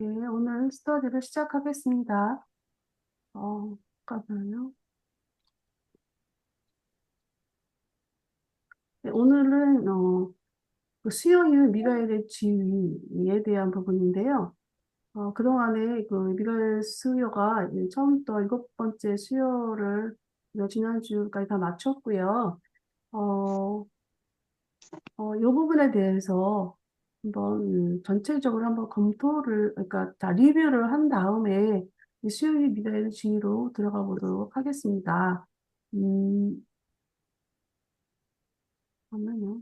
네, 오늘 스터디를 시작하겠습니다. 잠깐만요. 네, 오늘은 그 수요일 미가엘의 지위에 대한 부분인데요. 그동안에 그 미가엘 수요가 이제 처음부터 7번째 수요를 지난주까지 다 마쳤고요. 어, 이 부분에 대해서 한번 전체적으로 한번 검토를, 그러니까 다 리뷰를 한 다음에 이 수요일 미래의 주의로 들어가 보도록 하겠습니다. 음, 잠깐만요.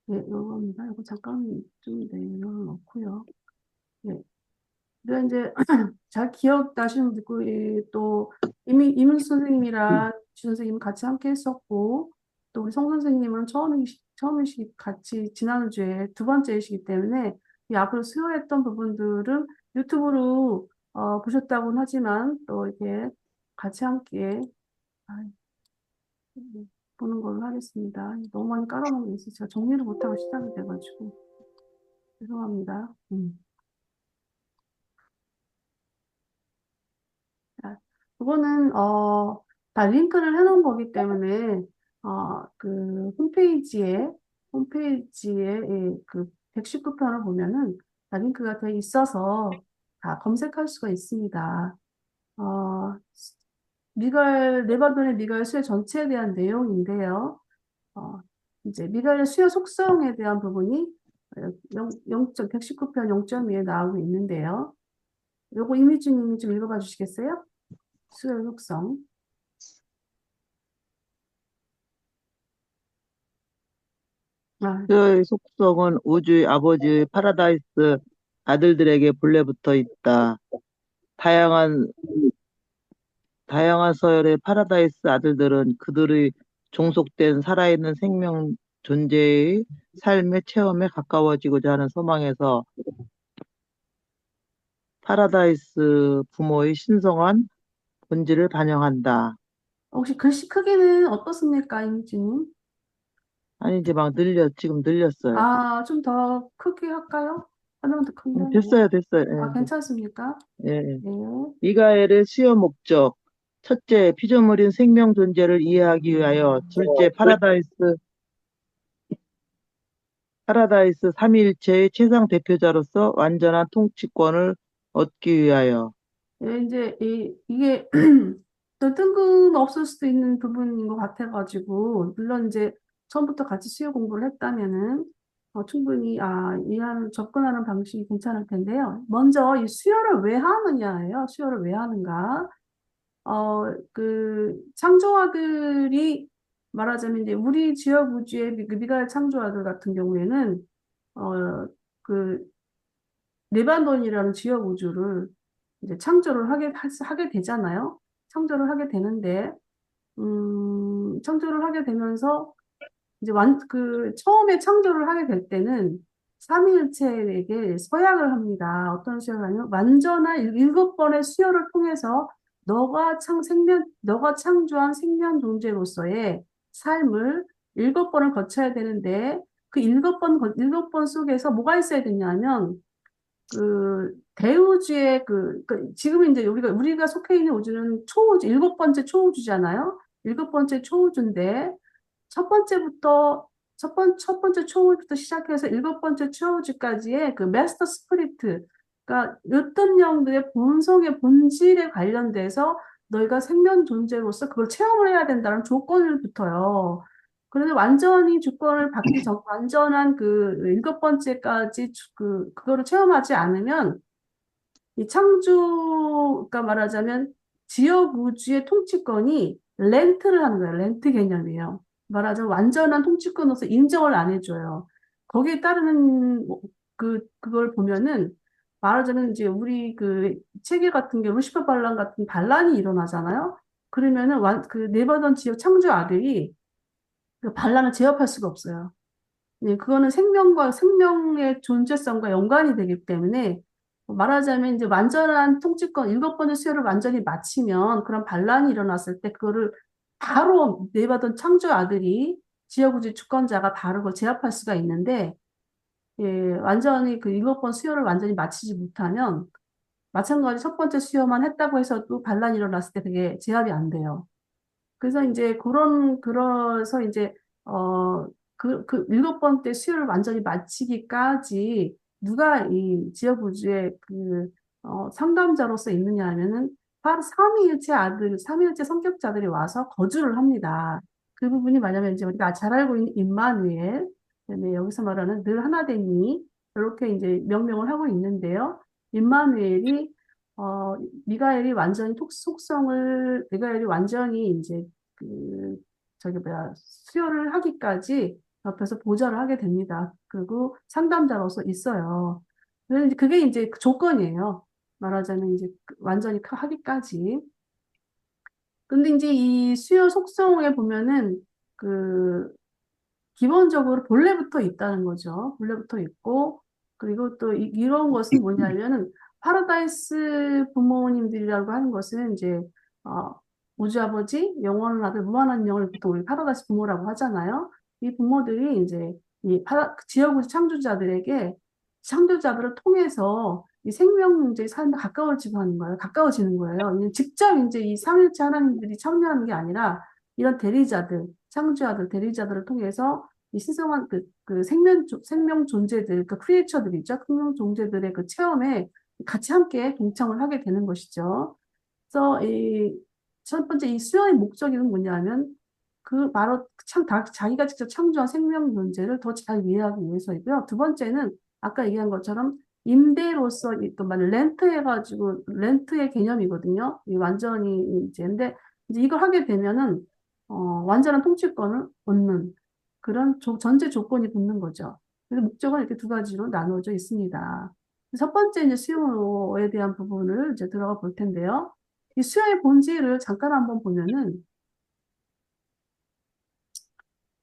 네, 이겁니다. 이거 잠깐 좀 내려놓고요. 네. 그래 이제 잘 기억나시는 분도 있고, 또 이미 이문 선생님이랑 주 선생님 같이 함께 했었고, 또 우리 송 선생님은 처음이시 같이 지난주에 두 번째이시기 때문에 이 앞으로 수요했던 부분들은 유튜브로 보셨다고는 하지만 또 이렇게 같이 함께 아, 보는 걸로 하겠습니다. 너무 많이 깔아놓은 게 있어서 제가 정리를 못하고 시작이 돼가지고 죄송합니다. 아, 그거는 다 링크를 해놓은 거기 때문에 그 홈페이지에 그 119편을 보면은 다 링크가 돼 있어서 다 검색할 수가 있습니다. 어, 네바논의 미갈 수요 전체에 대한 내용인데요. 어, 이제 미갈의 수요 속성에 대한 부분이 119편 0.2에 나오고 있는데요. 요거 이미지님이 좀 읽어봐 주시겠어요? 수요 속성. 아, 그의 속성은 우주의 아버지의 파라다이스 아들들에게 본래 붙어 있다. 다양한, 다양한 서열의 파라다이스 아들들은 그들의 종속된 살아있는 생명 존재의 삶의 체험에 가까워지고자 하는 소망에서 파라다이스 부모의 신성한 본질을 반영한다. 혹시 글씨 크기는 어떻습니까, 임진님? 아니, 이제 막 지금 늘렸어요. 좀 더 크게 할까요? 하나만 더 큰데, 네. 됐어요, 됐어요. 괜찮습니까? 예, 예. 네. 미가엘의 수요 목적. 첫째, 피조물인 생명 존재를 이해하기 위하여. 둘째, 파라다이스 삼위일체의 최상 대표자로서 완전한 통치권을 얻기 위하여. 네, 이제 이게 또 뜬금없을 수도 있는 부분인 것 같아가지고, 물론 이제 처음부터 같이 수요 공부를 했다면은 충분히 이해하는 접근하는 방식이 괜찮을 텐데요. 먼저 이 수요를 왜 하느냐예요. 수요를 왜 하는가? 그 창조아들이 말하자면 이제 우리 지역 우주의 그 미가엘 창조아들 같은 경우에는 그 네반돈이라는 지역 우주를 이제 하게 되잖아요. 창조를 하게 되는데, 창조를 하게 되면서 이제 처음에 창조를 하게 될 때는 삼위일체에게 서약을 합니다. 어떤 서약을 하냐면 완전한 7번의 수요를 통해서 너가 창조한 생명 존재로서의 삶을 7번을 거쳐야 되는데 그 7번 속에서 뭐가 있어야 되냐면 그 대우주의 지금 이제 우리가 속해 있는 우주는 초우주, 7번째 초우주잖아요. 7번째 초우주인데 첫 번째 초우주부터 시작해서 7번째 초우주까지의 그 마스터 스프리트, 그러니까 어떤 영들의 본성의 본질에 관련돼서 너희가 생명 존재로서 그걸 체험을 해야 된다는 조건을 붙어요. 그런데 완전히 조건을 받기 전, 완전한 그 7번째까지 그거를 체험하지 않으면 이 창조가 말하자면 지역 우주의 통치권이 렌트를 하는 거예요. 렌트 개념이에요. 말하자면 완전한 통치권으로서 인정을 안 해줘요. 거기에 따르는 그걸 보면은 말하자면 이제 우리 그 체계 같은 게 루시퍼 반란 같은 반란이 일어나잖아요. 그러면은 그 네바던 지역 창조 아들이 그 반란을 제압할 수가 없어요. 네, 그거는 생명의 존재성과 연관이 되기 때문에 말하자면 이제 완전한 통치권 7번의 수요를 완전히 마치면 그런 반란이 일어났을 때 그거를 바로 내받은 창조 아들이 지역우주 주권자가 바로 그걸 제압할 수가 있는데 예, 완전히 그 7번 수요를 완전히 마치지 못하면 마찬가지 첫 번째 수요만 했다고 해서도 반란이 일어났을 때 그게 제압이 안 돼요. 그래서 이제 그래서 이제, 그 7번째 수요를 완전히 마치기까지 누가 이 지역구주의 상담자로서 있느냐 하면은 바로 삼위일체 성격자들이 와서 거주를 합니다. 그 부분이 뭐냐면 이제 우리가 잘 알고 있는 임마누엘, 그다음에 여기서 말하는 늘 하나 되니, 이렇게 이제 명명을 하고 있는데요. 임마누엘이 어, 미가엘이 완전히 이제 그, 수혈을 하기까지 옆에서 보좌를 하게 됩니다. 그리고 상담자로서 있어요. 그게 이제 그 조건이에요. 말하자면 이제 완전히 하기까지. 근데 이제 이 수요 속성에 보면은 그 기본적으로 본래부터 있다는 거죠. 본래부터 있고, 그리고 또 이런 것은 뭐냐면은, 파라다이스 부모님들이라고 하는 것은 이제, 어, 우주 아버지, 영원한 아들, 무한한 영을 보통 우리 파라다이스 부모라고 하잖아요. 이 부모들이 이제 지역우주 창조자들을 통해서 이 생명 문제의 삶에 가까워지는 거예요. 직접 이제 이 삼일체 하나님들이 참여하는 게 아니라 이런 창조자들, 대리자들을 통해서 이 신성한 생명 존재들, 그 크리에이처들이 있죠. 생명 존재들의 그 체험에 같이 함께 동참을 하게 되는 것이죠. 그래서 이 첫 번째 이 수요의 목적이 뭐냐면 바로 자기가 직접 창조한 생명 존재를 더 잘 이해하기 위해서이고요. 두 번째는 아까 얘기한 것처럼 임대로서 또 렌트 해가지고 렌트의 개념이거든요. 이 완전히 이제 근데 이제 이걸 하게 되면은 완전한 통치권을 얻는 그런 전제 조건이 붙는 거죠. 그래서 목적은 이렇게 두 가지로 나누어져 있습니다. 첫 번째 이제 수요에 대한 부분을 이제 들어가 볼 텐데요. 이 수요의 본질을 잠깐 한번 보면은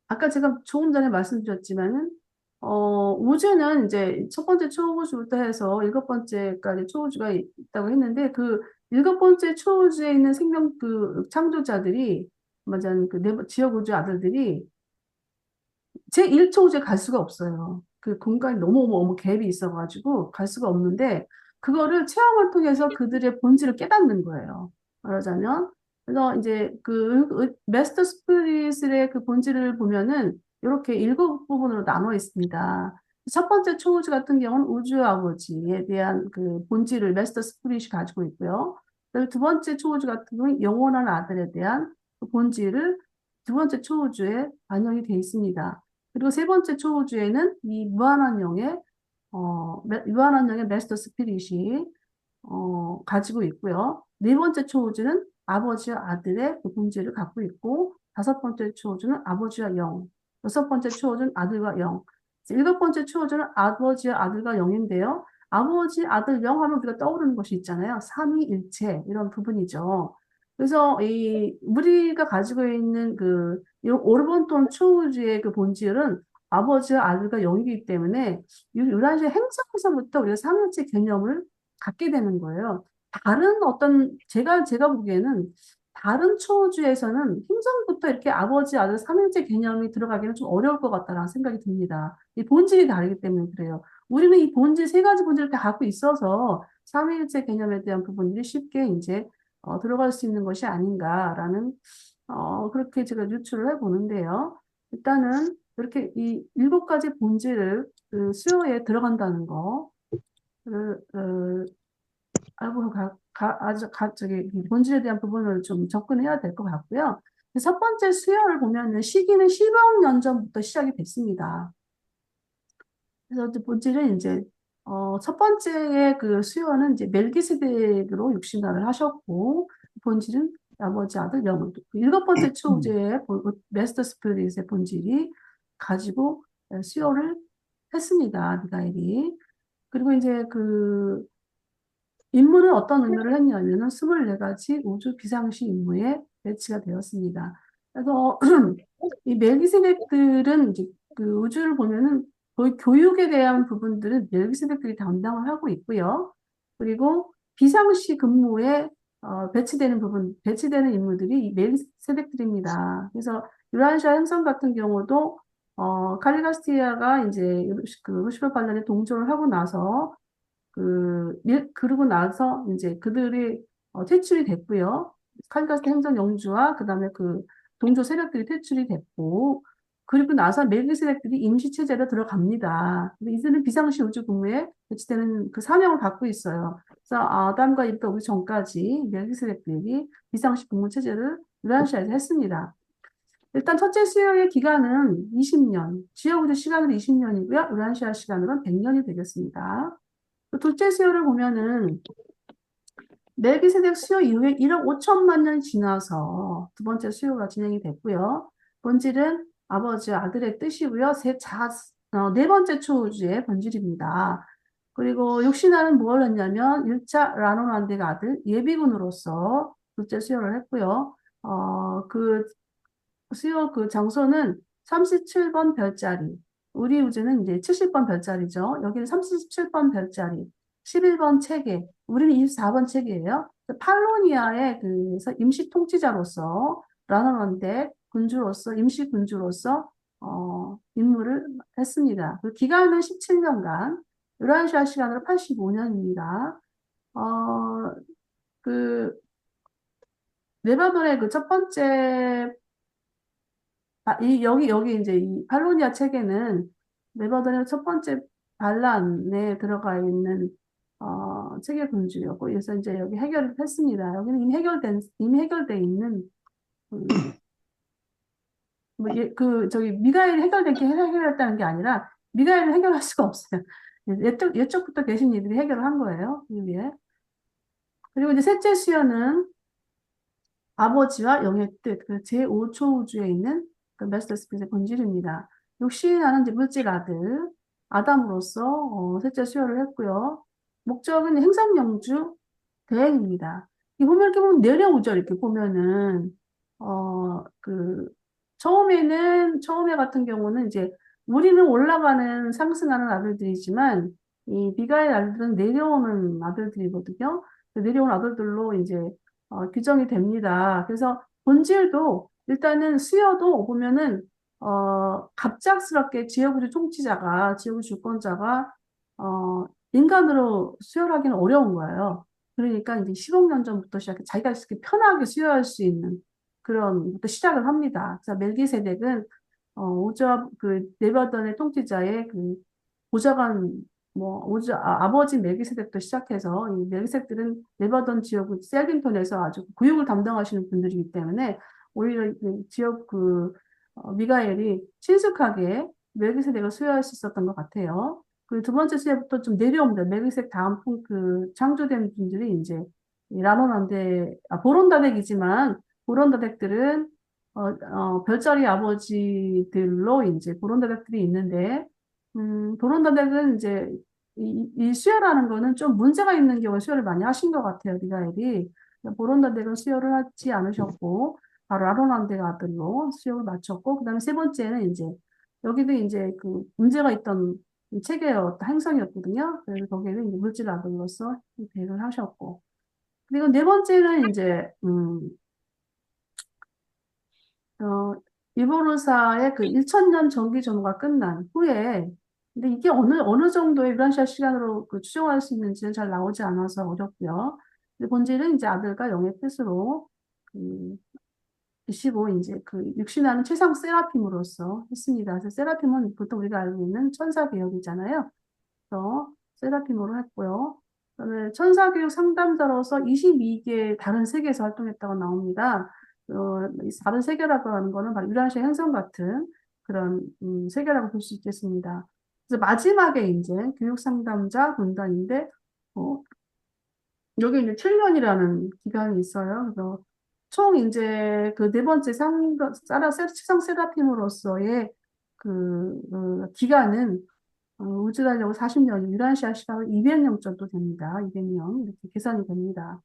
아까 제가 조금 전에 말씀드렸지만은 우주는 이제 첫 번째 초우주부터 해서 7번째까지 초우주가 있다고 했는데 그 7번째 초우주에 있는 생명 창조자들이 맞아 지역 우주 아들들이 제 1초제 갈 수가 없어요. 그 공간이 너무 갭이 있어가지고 갈 수가 없는데, 그거를 체험을 통해서 그들의 본질을 깨닫는 거예요. 말하자면. 그래서 이제 메스터 스피릿의 그 본질을 보면은 이렇게 7부분으로 나눠 있습니다. 첫 번째 초우주 같은 경우는 우주 아버지에 대한 그 본질을 메스터 스피릿이 가지고 있고요. 그리고 두 번째 초우주 같은 경우는 영원한 아들에 대한 그 본질을 두 번째 초우주에 반영이 되어 있습니다. 그리고 세 번째 초우주에는 이 무한한 영의 메스터 스피릿이 가지고 있고요. 네 번째 초우주는 아버지와 아들의 그 본질을 갖고 있고, 다섯 번째 초우주는 아버지와 영, 여섯 번째 초우주는 아들과 영, 일곱 번째 초우주는 아버지와 아들과 영인데요. 아버지, 아들, 영 하면 우리가 떠오르는 것이 있잖아요. 삼위일체 이런 부분이죠. 그래서 우리가 가지고 있는 이 오르본톤 초우주의 그 본질은 아버지와 아들과 영이기 때문에 유라시아 행성에서부터 우리가 삼일체 개념을 갖게 되는 거예요. 다른 제가 보기에는 다른 초우주에서는 행성부터 이렇게 아버지, 아들, 삼일체 개념이 들어가기는 좀 어려울 것 같다라는 생각이 듭니다. 이 본질이 다르기 때문에 그래요. 우리는 이 세 가지 본질을 다 갖고 있어서 삼일체 개념에 대한 부분들이 쉽게 이제 들어갈 수 있는 것이 아닌가라는 그렇게 제가 유추를 해보는데요. 일단은 이렇게 이 7가지 본질을 그 수요에 들어간다는 거를 알고 이 본질에 대한 부분을 좀 접근해야 될 것 같고요. 첫 번째 수요를 보면은 시기는 10억 년 전부터 시작이 됐습니다. 그래서 이제 본질은 이제 첫 번째의 그 수요는 이제 멜기세덱으로 육신화를 하셨고, 본질은 아버지 아들 영을 그 7번째 초제의 메스터 스피릿의 본질이 가지고 수요를 했습니다. 미가엘이. 그리고 이제 인물은 어떤 의미를 했냐면은 24가지 우주 비상시 임무에 배치가 되었습니다. 그래서 이 멜기세덱들은 이제 그 우주를 보면은 거의 교육에 대한 부분들은 멜기세덱들이 담당을 하고 있고요. 그리고 비상시 근무에 배치되는 인물들이 이 멜기세덱들입니다. 그래서 유라시아 행성 같은 경우도 칼리가스티아가 이제 그 루시fer 반란에 동조를 하고 나서 그러고 나서 이제 그들이 퇴출이 됐고요. 칼리가스 행정 영주와 그다음에 그 동조 세력들이 퇴출이 됐고, 그리고 나서 멜기세덱들이 임시 체제로 들어갑니다. 근데 이들은 비상시 우주 근무에 배치되는 그 사명을 갖고 있어요. 그래서 아담과 이브가 오기 전까지 멜기세덱들이 비상시 근무 체제를 유란시아에서 했습니다. 일단 첫째 수요의 기간은 20년, 지역 우주 시간으로 20년이고요. 유란시아 시간으로는 100년이 되겠습니다. 둘째 수요를 보면은 멜기세덱 수요 이후에 1억 5천만 년이 지나서 두 번째 수요가 진행이 됐고요. 본질은 아버지와 아들의 뜻이고요. 네 번째 초우주의 본질입니다. 그리고 육신화는 뭘 했냐면 1차 라노란데가 아들 예비군으로서 둘째 수요를 했고요. 그 수요 그 장소는 37번 별자리. 우리 우주는 이제 70번 별자리죠. 여기는 37번 별자리. 11번 체계. 우리는 24번 체계예요. 팔로니아의 그래서 임시 통치자로서 라너런데 군주로서 임시 군주로서 임무를 했습니다. 그 기간은 17년간, 유라시아 시간으로 85년입니다. 어, 그 레바논의 그 첫 번째 여기 이제 이 팔로니아 책에는 네버던의 첫 번째 반란에 들어가 있는, 책의 군주였고, 그래서 이제 여기 해결을 했습니다. 여기는 이미 해결돼 있는, 그, 저기, 미가엘이 해결했다는 게 아니라, 미가엘은 해결할 수가 없어요. 예쪽부터 계신 이들이 해결을 한 거예요, 이 위에. 그리고 이제 셋째 수요는 아버지와 영의 뜻, 그 제5초우주에 있는 그 메스터 스피릿의 본질입니다. 육신하는 이제 물질 아들, 아담으로서 셋째 수요를 했고요. 목적은 행성영주 대행입니다. 이 보면 이렇게 보면 내려오죠. 이렇게 보면은 그 처음에 같은 경우는 이제 우리는 올라가는 상승하는 아들들이지만 이 비가의 아들들은 내려오는 아들들이거든요. 그 내려온 아들들로 이제 규정이 됩니다. 그래서 본질도 일단은 수요도 보면은 갑작스럽게 지역구조 통치자가 지역구조 주권자가 인간으로 수혈하기는 어려운 거예요. 그러니까 이제 10억 년 전부터 시작해 자기가 이렇게 편하게 수혈할 수 있는 그런 부터 시작을 합니다. 그래서 멜기세덱은 오즈와 그 네바던의 통치자의 그 보좌관 아버지 멜기세덱도 시작해서 이 멜기세덱들은 네바던 지역 셀빙턴에서 아주 구역을 담당하시는 분들이기 때문에 오히려 그 지역 미가엘이 친숙하게 멜기세덱을 수여할 수 있었던 것 같아요. 그 두 번째 수요부터 좀 내려옵니다. 멜기세덱 다음 창조된 분들이 이제 이 라노난데 보론다덱이지만 보론다덱들은 별자리 아버지들로 이제 보론다덱들이 있는데 도론다덱은 이제 이 수혈하는 거는 좀 문제가 있는 경우에 수혈을 많이 하신 것 같아요, 미가엘이. 보론다덱은 수혈을 하지 않으셨고, 바로 아로난덱 아들로 수혈을 마쳤고, 그 다음에 세 번째는 이제, 여기도 이제 그 문제가 있던 체계의 어떤 행성이었거든요. 그래서 거기에는 이제 물질 아들로서 대를 하셨고. 그리고 네 번째는 이제, 어, 이보르사의 그 1000년 정기 전후가 끝난 후에, 근데 이게 어느 정도의 유란시아 시간으로 추정할 수 있는지는 잘 나오지 않아서 어렵고요. 근데 본질은 이제 아들과 영의 뜻으로, 그, 시고 이제 육신하는 최상 세라핌으로서 했습니다. 그래서 세라핌은 보통 우리가 알고 있는 천사 개혁이잖아요. 그래서 세라핌으로 했고요. 그다음에 천사교육 상담자로서 22개 다른 세계에서 활동했다고 나옵니다. 이 다른 세계라고 하는 거는 바로 유라시아 행성 같은 그런 세계라고 볼 수 있겠습니다. 그래서 마지막에 이제 교육 상담자 군단인데 어, 여기 이제 7년이라는 기간이 있어요. 그래서 총 이제 그 네 번째 치성 세라핌으로서의 기간은 우주 달력으로 40년, 유란시아 시간으로 200년 정도 됩니다. 200년 이렇게 계산이 됩니다.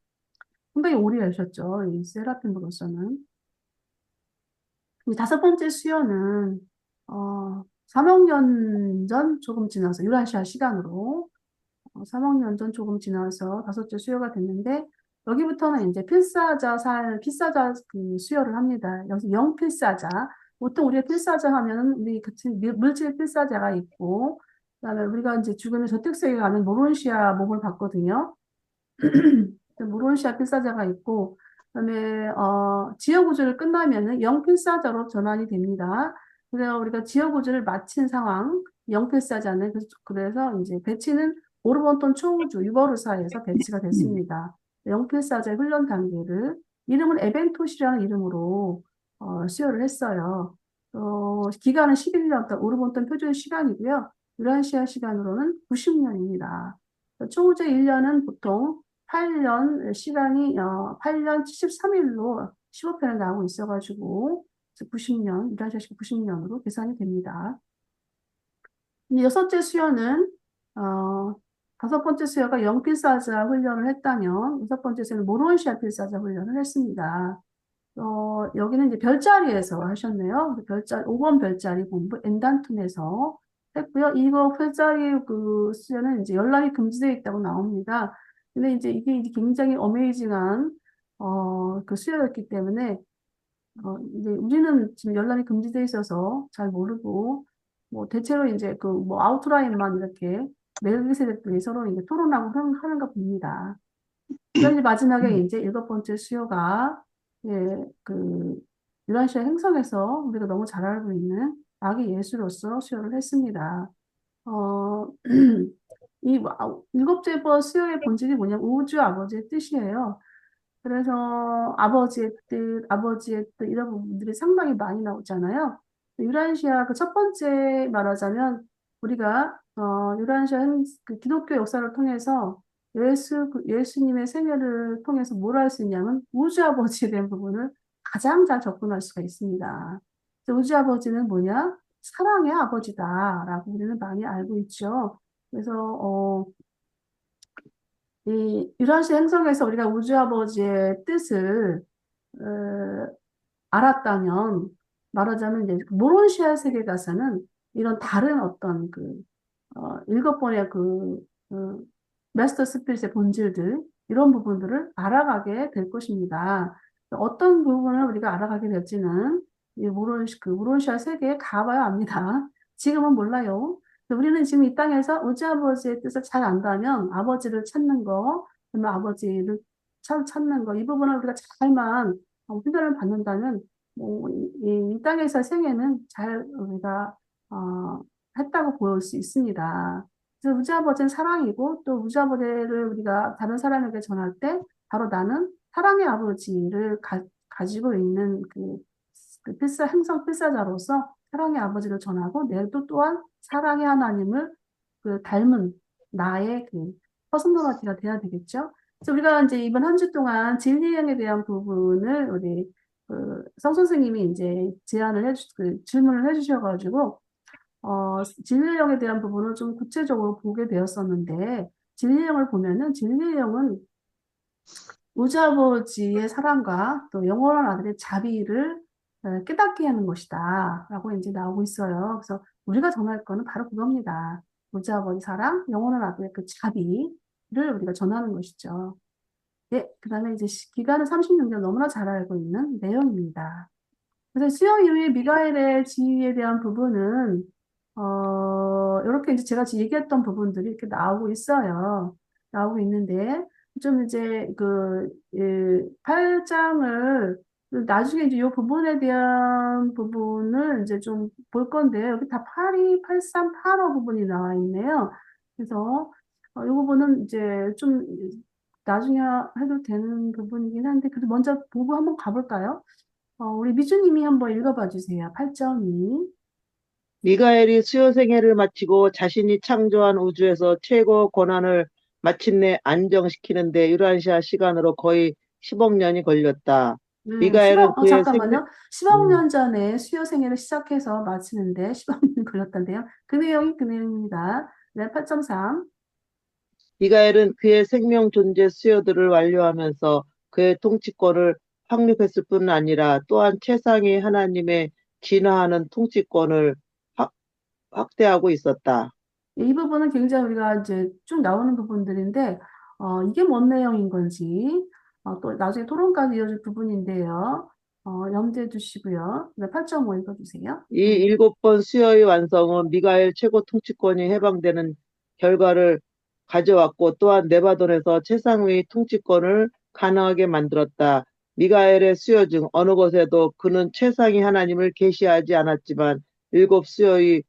상당히 오래 하셨죠. 이 세라핌으로서는. 이 다섯 번째 수요는 3억 년 전 조금 지나서 유란시아 시간으로 3억 년 전 조금 지나서 다섯째 수요가 됐는데 여기부터는 이제 필사자 수요를 합니다. 여기서 영필사자. 보통 우리가 필사자 하면은 우리 같은 물질 필사자가 있고, 그다음에 우리가 이제 주변에 저택세에 가면 모론시아 몸을 받거든요. 모론시아 필사자가 있고, 그다음에 지역구조를 끝나면은 영필사자로 전환이 됩니다. 그래서 우리가 지역구조를 마친 상황, 영필사자는 그래서 이제 배치는 오르본톤 초우주 유버르사에서 배치가 됐습니다. 영필사자의 훈련 단계를 이름은 에벤토시라는 이름으로 수여를 했어요. 기간은 11년, 그러니까 오르본톤 표준 시간이고요. 유라시아 시간으로는 90년입니다. 초우제 1년은 보통 8년 시간이 8년 73일로 15편을 나오고 있어가지고 90년, 일하시고 90년으로 계산이 됩니다. 이제 여섯째 수요는 다섯 번째 수요가 영필사자 훈련을 했다면 여섯 번째 수요는 모론시아 필사자 훈련을 했습니다. 여기는 이제 별자리에서 하셨네요. 별자리, 5번 별자리 본부 엔단툰에서 했고요. 이거 별자리 그 수련은 이제 열람이 금지되어 있다고 나옵니다. 근데 이제 이게 굉장히 어메이징한, 그 수요였기 때문에, 이제 우리는 지금 열람이 금지되어 있어서 잘 모르고, 뭐 대체로 이제 그 뭐 아웃라인만 이렇게 멜기세덱들이 서로 이제 토론하고 하는가 봅니다. 그다음 이제 마지막에 이제 일곱 번째 수요가 그 유라시아 행성에서 우리가 너무 잘 알고 있는 아기 예수로서 수요를 했습니다. 어, 일곱째 번 수요의 본질이 뭐냐면 우주 아버지의 뜻이에요. 그래서 아버지의 뜻 이런 부분들이 상당히 많이 나오잖아요. 유라시아 그 첫 번째 말하자면 우리가 유라시아 그 기독교 역사를 통해서 예수님의 생애를 통해서 뭘 할 수 있냐면 우주 아버지에 대한 부분을 가장 잘 접근할 수가 있습니다. 그래서 우주 아버지는 뭐냐? 사랑의 아버지다라고 우리는 많이 알고 있죠. 그래서 이 유라시아 행성에서 우리가 우주 아버지의 뜻을 어, 알았다면 말하자면 이제 모론시아 세계 가서는 이런 다른 어떤 일곱 번의 마스터 스피릿의 본질들 이런 부분들을 알아가게 될 것입니다. 어떤 부분을 우리가 알아가게 될지는 이 모론시아 세계에 가봐야 압니다. 지금은 몰라요. 우리는 지금 이 땅에서 우주 아버지의 뜻을 잘 안다면 아버지를 찾는 거, 그러면 아버지를 찾는 거, 이 부분을 우리가 잘만 훈련을 받는다면 이 땅에서 생애는 잘 우리가 어, 했다고 볼 수 있습니다. 그래서 우주아버지는 사랑이고 또 우주아버지를 우리가 다른 사람에게 전할 때 바로 나는 사랑의 아버지를 가지고 있는 행성 필사자로서 사랑의 아버지를 전하고 내도 또한 사랑의 하나님을 닮은 나의 퍼스널리티가 돼야 되겠죠. 그래서 우리가 이제 이번 한 주 동안 진리형에 대한 부분을 우리 성 선생님이 이제 질문을 해주셔가지고 진리형에 대한 부분을 좀 구체적으로 보게 되었었는데, 진리형을 보면은 진리형은 우주아버지의 사랑과 또 영원한 아들의 자비를 깨닫게 하는 것이다. 라고 이제 나오고 있어요. 그래서 우리가 전할 거는 바로 그겁니다. 우주아버지 사랑, 영원한 아들의 그 자비를 우리가 전하는 것이죠. 네, 그 다음에 이제 기간은 36년 너무나 잘 알고 있는 내용입니다. 그래서 수영 이후에 미가엘의 지위에 대한 부분은 이렇게 이제 제가 지금 얘기했던 부분들이 이렇게 나오고 있어요. 나오고 있는데 좀 이제 8장을 나중에 이제 이 부분에 대한 부분을 이제 좀 볼 건데요. 여기 다 82, 83, 85 부분이 나와 있네요. 그래서 이 부분은 이제 좀 나중에 해도 되는 부분이긴 한데 그래도 먼저 보고 한번 가볼까요? 우리 미주님이 한번 읽어봐 주세요. 8.2. 미가엘이 수요 생애를 마치고 자신이 창조한 우주에서 최고 권한을 마침내 안정시키는데 유라시아 시간으로 거의 10억 년이 걸렸다. 네, 미가엘은 그의 생명, 잠깐만요. 10억 음, 년 전에 수요 생애를 시작해서 마치는데 10억 년 걸렸다는데요. 그 내용이 그 내용입니다. 네, 8.3. 미가엘은 그의 생명 존재 수요들을 완료하면서 그의 통치권을 확립했을 뿐 아니라 또한 최상의 하나님의 진화하는 통치권을 확, 확대하고 있었다. 이 부분은 굉장히 우리가 이제 쭉 나오는 부분들인데, 이게 뭔 내용인 건지, 또 나중에 토론까지 이어질 부분인데요. 염두에 두시고요. 네, 8.5 읽어주세요. 이 7번 수여의 완성은 미가엘 최고 통치권이 해방되는 결과를 가져왔고 또한 네바돈에서 최상위 통치권을 가능하게 만들었다. 미가엘의 수여 중 어느 것에도 그는 최상위 하나님을 계시하지 않았지만 7수여의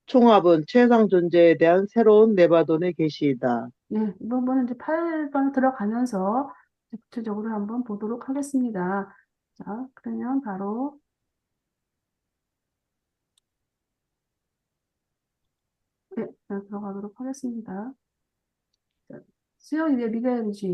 총합은 최상 존재에 대한 새로운 네바돈의 계시이다. 네, 이번 번은 이제 8번 들어가면서 구체적으로 한번 보도록 하겠습니다. 자, 그러면 바로 네, 들어가도록 하겠습니다. 자, 수요 위에 미가엘이지.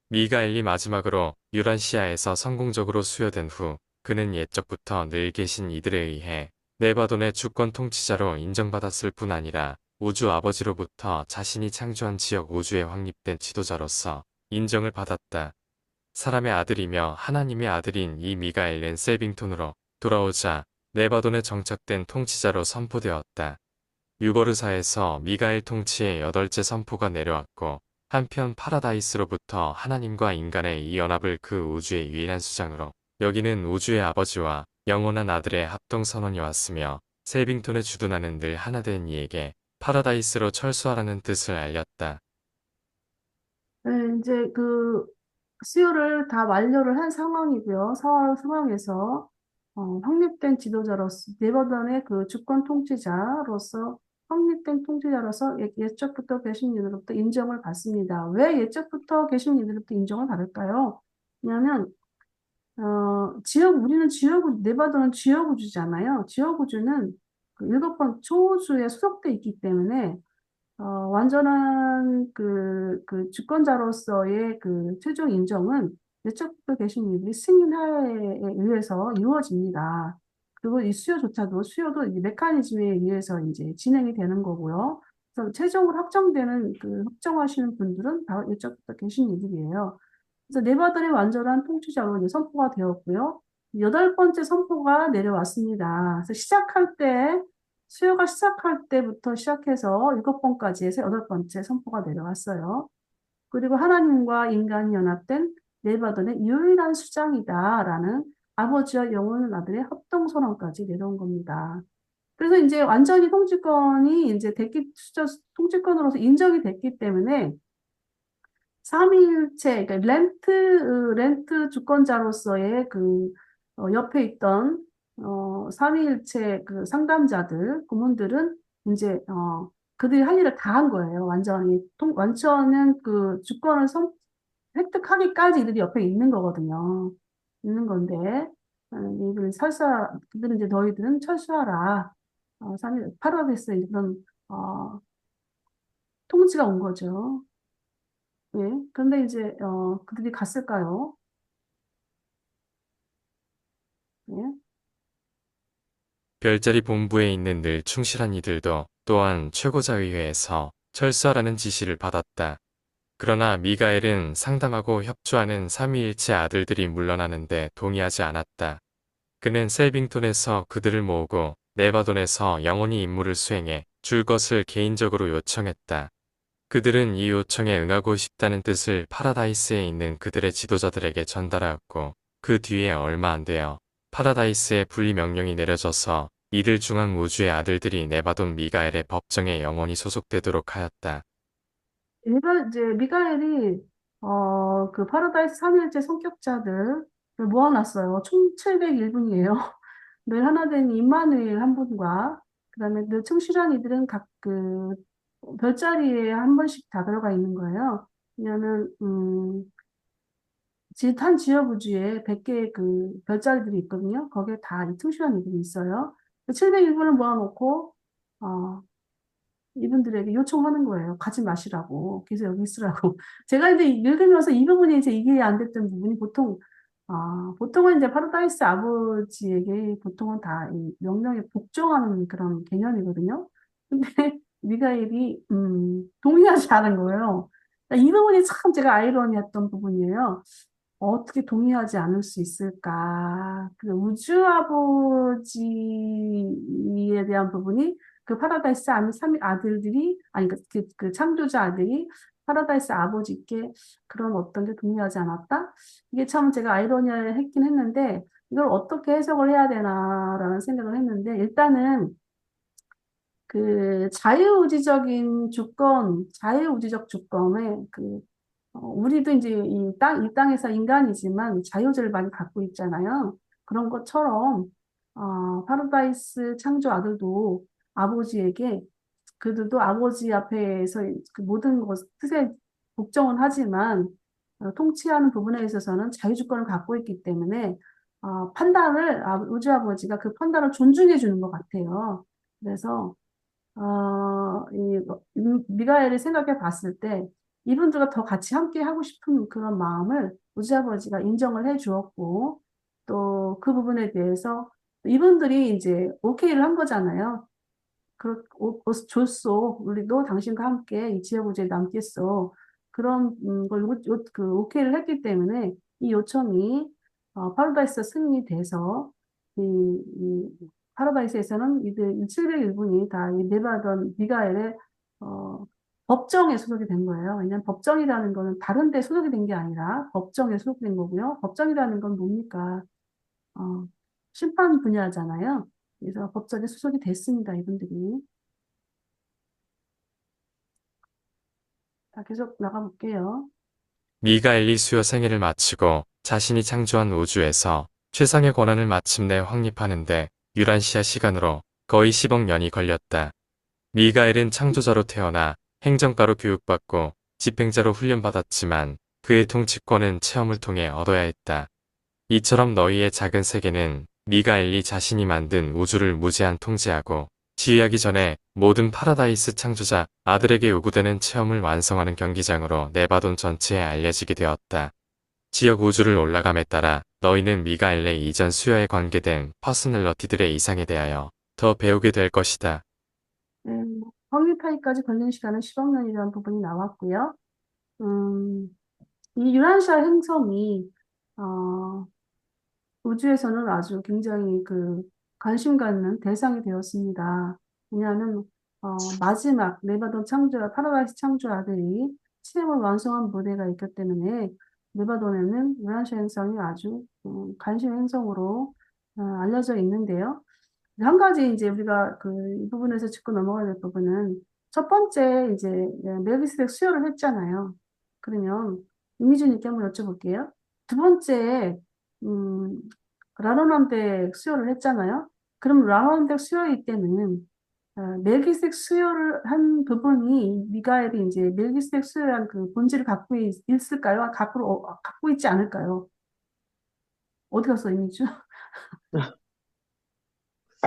미가엘이 마지막으로 유란시아에서 성공적으로 수여된 후 그는 옛적부터 늘 계신 이들에 의해 네바돈의 주권 통치자로 인정받았을 뿐 아니라 우주 아버지로부터 자신이 창조한 지역 우주에 확립된 지도자로서 인정을 받았다. 사람의 아들이며 하나님의 아들인 이 미가엘은 셀빙톤으로 돌아오자 네바돈에 정착된 통치자로 선포되었다. 유버르사에서 미가엘 통치의 8째 선포가 내려왔고 한편 파라다이스로부터 하나님과 인간의 이 연합을 그 우주의 유일한 수장으로 여기는 우주의 아버지와 영원한 아들의 합동선언이 왔으며 셀빙톤의 주둔하는 늘 하나된 이에게 파라다이스로 철수하라는 뜻을 알렸다. 네, 이제 그 수요를 다 완료를 한 상황이고요. 상황에서 확립된 지도자로서 네버던의 그 주권 통치자로서 확립된 통치자로서 옛적부터 계신 이들로부터 인정을 받습니다. 왜 옛적부터 계신 이들로부터 인정을 받을까요? 왜냐하면 우리는 네바던은 지역우주잖아요. 지역우주는 그 7번 초우주에 소속돼 있기 때문에 완전한 그 주권자로서의 그 최종 인정은 내적부터 계신 이들이 승인하에 의해서 이루어집니다. 그리고 이 수요도 이 메커니즘에 의해서 이제 진행이 되는 거고요. 그래서 최종으로 확정되는 확정하시는 분들은 바로 내적부터 계신 이들이에요. 그래서 네바달의 완전한 통치자로 이제 선포가 되었고요. 8번째 선포가 내려왔습니다. 그래서 수요가 시작할 때부터 시작해서 7번까지 해서 8번째 선포가 내려왔어요. 그리고 하나님과 인간이 연합된 네바돈의 유일한 수장이다라는 아버지와 영원한 아들의 합동선언까지 내려온 겁니다. 그래서 이제 완전히 통치권으로서 인정이 됐기 때문에 삼위일체, 그러니까 렌트 주권자로서의 옆에 있던, 삼위일체 그 상담자들, 고문들은 이제, 그들이 할 일을 다 한 거예요. 완전한 그 주권을 획득하기까지 이들이 옆에 있는 거거든요. 있는 건데, 그들은 이제 너희들은 철수하라. 파라데스에 이제 그런, 통지가 온 거죠. 예. 그런데 이제, 그들이 갔을까요? 예. 별자리 본부에 있는 늘 충실한 이들도 또한 최고자의회에서 철수하라는 지시를 받았다. 그러나 미가엘은 상담하고 협조하는 삼위일체 아들들이 물러나는데 동의하지 않았다. 그는 셀빙톤에서 그들을 모으고 네바돈에서 영원히 임무를 수행해 줄 것을 개인적으로 요청했다. 그들은 이 요청에 응하고 싶다는 뜻을 파라다이스에 있는 그들의 지도자들에게 전달하였고 그 뒤에 얼마 안 되어 파라다이스의 분리 명령이 내려져서 이들 중앙 우주의 아들들이 네바돈 미가엘의 법정에 영원히 소속되도록 하였다. 이제 미가엘이, 그 파라다이스 삼일째 성격자들을 모아놨어요. 총 701분이에요. 늘 하나 된 임마누엘 한 분과, 그 다음에 늘 충실한 이들은 별자리에 한 번씩 다 들어가 있는 거예요. 왜냐면, 한 지역우주에 100개의 그 별자리들이 있거든요. 거기에 다 이 충실한 이들이 있어요. 701분을 모아놓고, 어, 이분들에게 요청하는 거예요. 가지 마시라고. 계속 여기 있으라고. 제가 이제 읽으면서 이 부분이 이제 이게 안 됐던 부분이 보통은 이제 파라다이스 아버지에게 보통은 다 이 명령에 복종하는 그런 개념이거든요. 근데 미가엘이, 동의하지 않은 거예요. 이 부분이 참 제가 아이러니했던 부분이에요. 어떻게 동의하지 않을 수 있을까? 그 우주 아버지에 대한 부분이 그 파라다이스 아들들이, 아니, 그 창조자 아들이 파라다이스 아버지께 그런 어떤 게 동의하지 않았다? 이게 참 제가 아이러니했긴 했는데 이걸 어떻게 해석을 해야 되나라는 생각을 했는데 일단은 그 자유의지적인 주권, 자유의지적 주권에 우리도 이제 이 땅에서 인간이지만 자유의지를 많이 갖고 있잖아요. 그런 것처럼, 파라다이스 창조 아들도 아버지에게, 그들도 아버지 앞에서 그 모든 것, 뜻에 복종은 하지만, 통치하는 부분에 있어서는 자유주권을 갖고 있기 때문에, 우주 아버지가 그 판단을 존중해 주는 것 같아요. 그래서, 미가엘을 생각해 봤을 때 이분들과 더 같이 함께 하고 싶은 그런 마음을 우지 아버지가 인정을 해 주었고 또 그 부분에 대해서 이분들이 이제 오케이를 한 거잖아요. 좋소. 우리도 당신과 함께 이 지혜부지에 남겠어. 그런 걸 오케이를 했기 때문에 이 요청이 파라다이스 승인이 돼서 이 파라다이스에서는 이들 701분이 다 이 네바던 미가엘의 어, 법정에 소속이 된 거예요. 왜냐하면 법정이라는 거는 다른 데 소속이 된 게 아니라 법정에 소속된 거고요. 법정이라는 건 뭡니까? 어, 심판 분야잖아요. 그래서 법정에 소속이 됐습니다. 이분들이. 자, 계속 나가볼게요. 미가엘이 수요 생애를 마치고 자신이 창조한 우주에서 최상의 권한을 마침내 확립하는데 유란시아 시간으로 거의 10억 년이 걸렸다. 미가엘은 창조자로 태어나 행정가로 교육받고 집행자로 훈련받았지만 그의 통치권은 체험을 통해 얻어야 했다. 이처럼 너희의 작은 세계는 미가엘이 자신이 만든 우주를 무제한 통제하고 지휘하기 전에 모든 파라다이스 창조자 아들에게 요구되는 체험을 완성하는 경기장으로 네바돈 전체에 알려지게 되었다. 지역 우주를 올라감에 따라 너희는 미가엘의 이전 수여에 관계된 퍼스널러티들의 이상에 대하여 더 배우게 될 것이다. 확립하기까지 걸린 시간은 10억 년이라는 부분이 나왔고요. 음, 이 유란시아 행성이 어, 우주에서는 아주 굉장히 관심 갖는 대상이 되었습니다. 왜냐하면 마지막 네바돈 파라다이스 창조 아들이 체험을 완성한 무대가 있기 때문에 네바돈에는 유란시아 행성이 아주 관심 행성으로 알려져 있는데요. 한 가지 이제 우리가 이 부분에서 짚고 넘어가야 될 부분은 첫 번째 이제 멜기세덱 수여를 했잖아요. 그러면 이미준님께 한번 여쭤볼게요. 두 번째 음, 라론왕백 수여를 했잖아요. 그럼 라론왕백 수여일 때는 멜기세덱 수여를 한 부분이 미가엘이 이제 멜기세덱 수여한 그 본질을 갖고 있을까요? 갖고 있지 않을까요? 어디 갔어, 이미준?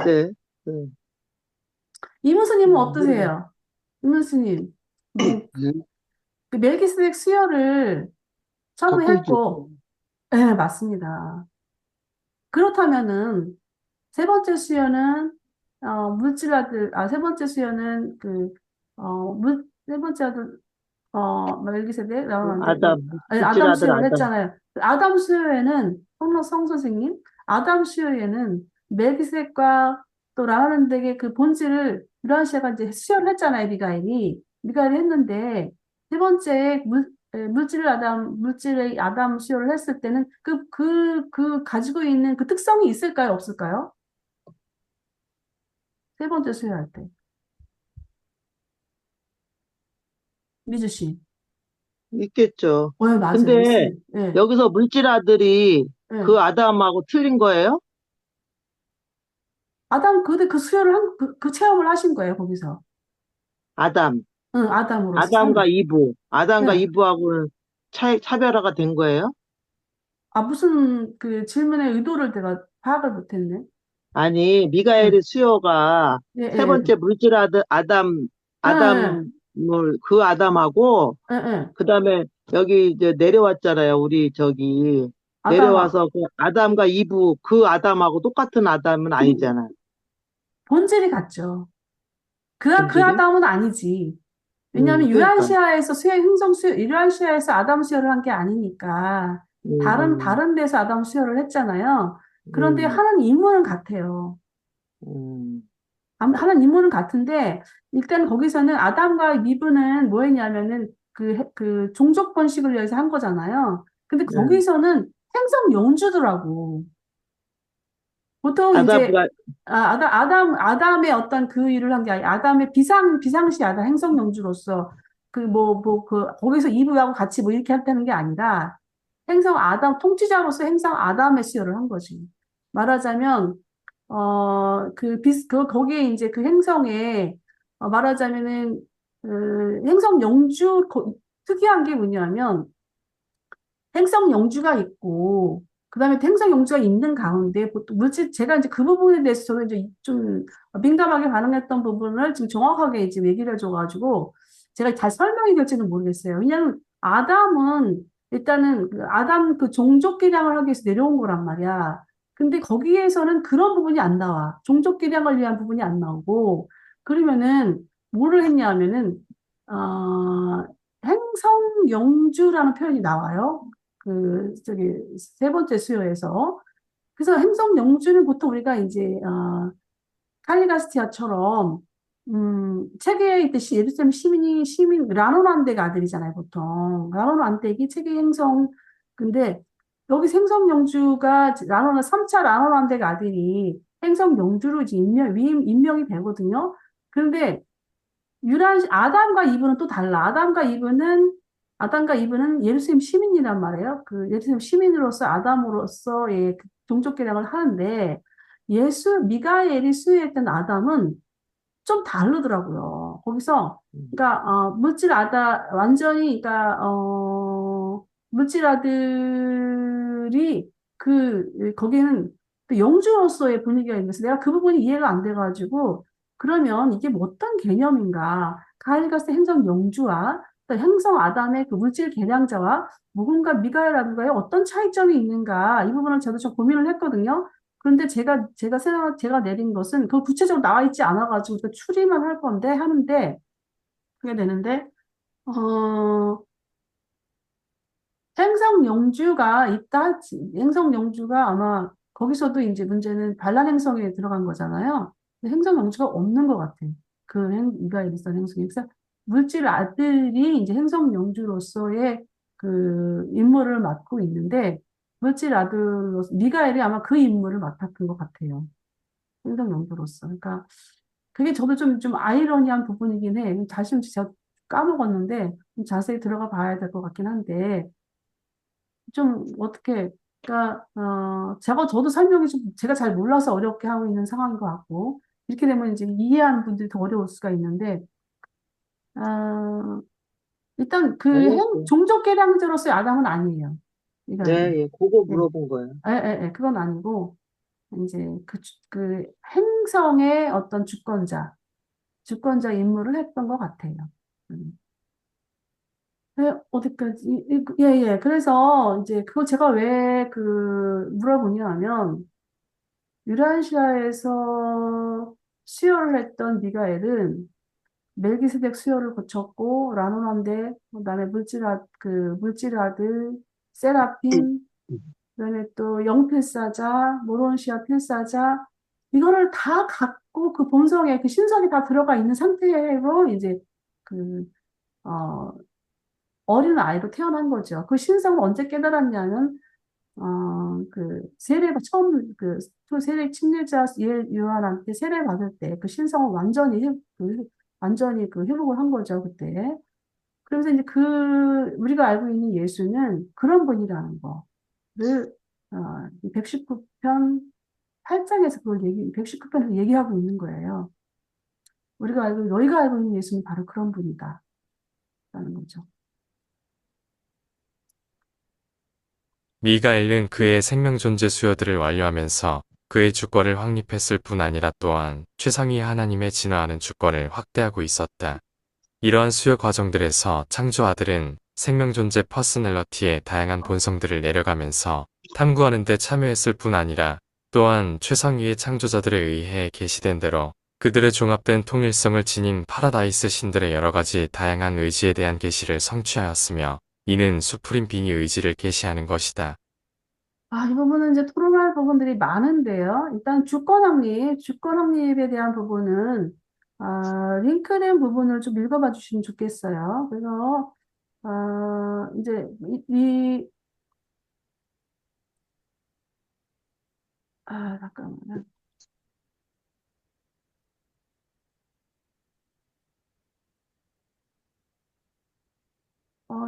네. 네. 이문수님은 몰라. 어떠세요? 이문수님, 네. 그 멜기세덱 수여를 처음에 갖고 있죠. 했고, 네, 맞습니다. 그렇다면은 세 번째 수여는 세 번째 수여는 세 번째 아들 멜기세덱 나오는데 물질 아담 아들 수여를 아담. 했잖아요. 아담 수여에는 성 선생님, 아담 수여에는 멜기세덱과 또 라흐른덱의 그 본질을 유라시아가 이제 수여를 했잖아요. 미가엘이 했는데 세 번째 물질의 아담 수여를 했을 때는 그 가지고 있는 그 특성이 있을까요? 없을까요? 세 번째 수여할 때. 미주 씨. 있겠죠. 맞아요. 근데 있습니다. 예, 여기서 물질 아들이 예. 그 아담하고 틀린 거예요? 근데 그 수혈을 그 체험을 하신 거예요, 거기서. 아담. 응, 아담으로서 아담과 이브. 아담과 예. 이브하고는 차별화가 된 거예요? 무슨 그 질문의 의도를 내가 파악을 못했네. 아니, 예, 미가엘의 수요가 예, 세 예, 번째 물질 예, 예, 아담을, 그 아담하고, 예, 예. 그 다음에 여기 이제 내려왔잖아요. 우리 저기, 아담아, 내려와서 그 아담과 이브, 그 아담하고 똑같은 아담은 아니잖아. 본질이 같죠. 그 본질이? 아담은 아니지. 왜냐하면 그러니까. 유란시아에서 아담 수혈을 한 게 아니니까. 음, 다른 데서 아담 수혈을 했잖아요. 그런데 음, 하는 임무는 같아요. 음, 하는 임무는 같은데, 일단 거기서는 아담과 이브는 뭐 했냐면은, 그 종족 번식을 위해서 한 거잖아요. 근데 네. 거기서는 행성 영주더라고. 보통 이제 아다브라, 아담의 어떤 그 일을 한 게 아니라 아담의 비상시 아담 행성 영주로서 거기서 이브하고 같이 뭐 이렇게 했다는 게 아니라 행성 아담 통치자로서 행성 아담의 수여를 한 거지. 말하자면 거기에 이제 그 행성에 말하자면은 행성 영주 특이한 게 뭐냐면 행성 영주가 있고, 그 다음에 행성 영주가 있는 가운데, 보통 물질, 제가 이제 그 부분에 대해서 저는 이제 좀 민감하게 반응했던 부분을 지금 정확하게 이제 얘기를 해줘가지고, 제가 잘 설명이 될지는 모르겠어요. 왜냐면, 아담은, 일단은, 아담 그 종족 개량을 하기 위해서 내려온 거란 말이야. 근데 거기에서는 그런 부분이 안 나와. 종족 개량을 위한 부분이 안 나오고, 그러면은, 뭐를 했냐 하면은, 어, 행성 영주라는 표현이 나와요. 세 번째 수요에서. 그래서 행성 영주는 보통 우리가 이제, 칼리가스티아처럼, 책에 있듯이 예루살렘 라논 왕대가 아들이잖아요, 보통. 라논 왕대기 책의 행성, 근데 여기 행성 영주가 3차 라논 왕대가 아들이 행성 영주로 이제 임명이 되거든요. 그런데 아담과 이브는 또 달라. 아담과 이브는 예루살렘 시민이란 말이에요. 그 예루살렘 시민으로서 아담으로서의 그 종족 개량을 하는데 미가엘이 수유했던 아담은 좀 다르더라고요. 거기서 그러니까 완전히 그러니까 물질 아들이 거기는 또 영주로서의 분위기가 있는데 내가 그 부분이 이해가 안 돼가지고 그러면 이게 뭐 어떤 개념인가? 가일가스 행성 영주와 또 행성 아담의 그 물질 개량자와 누군가 미가엘 아들과의 어떤 차이점이 있는가? 이 부분을 저도 좀 고민을 했거든요. 그런데 제가 내린 것은 그 구체적으로 나와 있지 않아가지고 그 추리만 할 건데 하는데 그게 되는데 어 행성 영주가 아마 거기서도 이제 문제는 반란 행성에 들어간 거잖아요. 근데 행성 영주가 없는 것 같아. 이가 일선 행성이. 그래서 물질 아들이 이제 행성 영주로서의 그 임무를 맡고 있는데 물질 아들로서 미가엘이 아마 그 임무를 맡았던 것 같아요. 행성 영주로서. 그러니까 그게 저도 좀 아이러니한 부분이긴 해. 다시 제가 까먹었는데 좀 자세히 들어가 봐야 될 것 같긴 한데 좀 어떻게 그러니까 저도 설명이 좀 제가 잘 몰라서 어렵게 하고 있는 상황인 것 같고 이렇게 되면 이제 이해하는 분들이 더 어려울 수가 있는데 어, 일단 아니요. 종족 개량자로서의 아담은 아니에요. 이가엘은. 네, 예, 그거 예, 물어본 거예요. 그건 아니고 이제 그 행성의 어떤 주권자 임무를 했던 것 같아요. 음. 어디까지? 예, 예. 그래서 이제 그거 제가 왜 물어보냐 하면 유라시아에서 수혈을 했던 미가엘은 멜기세덱 수혈을 거쳤고 라노란데 그다음에 물질 아들 세라핌 그다음에 또 영필사자 모론시아 필사자 이거를 다 갖고 그 본성에 그 신성이 다 들어가 있는 상태로 이제 그 어, 어린 아이로 태어난 거죠. 그 신성을 언제 깨달았냐면 세례 침례자 요한한테 세례 받을 때 그 신성을 완전히 회복을 한 거죠, 그때. 그래서 이제 우리가 알고 있는 예수는 그런 분이라는 거를, 119편 8장에서 119편에서 얘기하고 있는 거예요. 너희가 알고 있는 예수는 바로 그런 분이다. 라는 거죠. 미가엘은 그의 생명 존재 수요들을 완료하면서 그의 주권을 확립했을 뿐 아니라 또한 최상위 하나님의 진화하는 주권을 확대하고 있었다. 이러한 수요 과정들에서 창조 아들은 생명 존재 퍼스널러티의 다양한 본성들을 내려가면서 탐구하는 데 참여했을 뿐 아니라 또한 최상위의 창조자들에 의해 계시된 대로 그들의 종합된 통일성을 지닌 파라다이스 신들의 여러 가지 다양한 의지에 대한 계시를 성취하였으며 이는 수프림 빙의 의지를 계시하는 것이다. 이 부분은 이제 토론할 부분들이 많은데요. 일단 주권 확립에 대한 부분은, 링크된 부분을 좀 읽어봐 주시면 좋겠어요. 그래서, 이제 잠깐만요.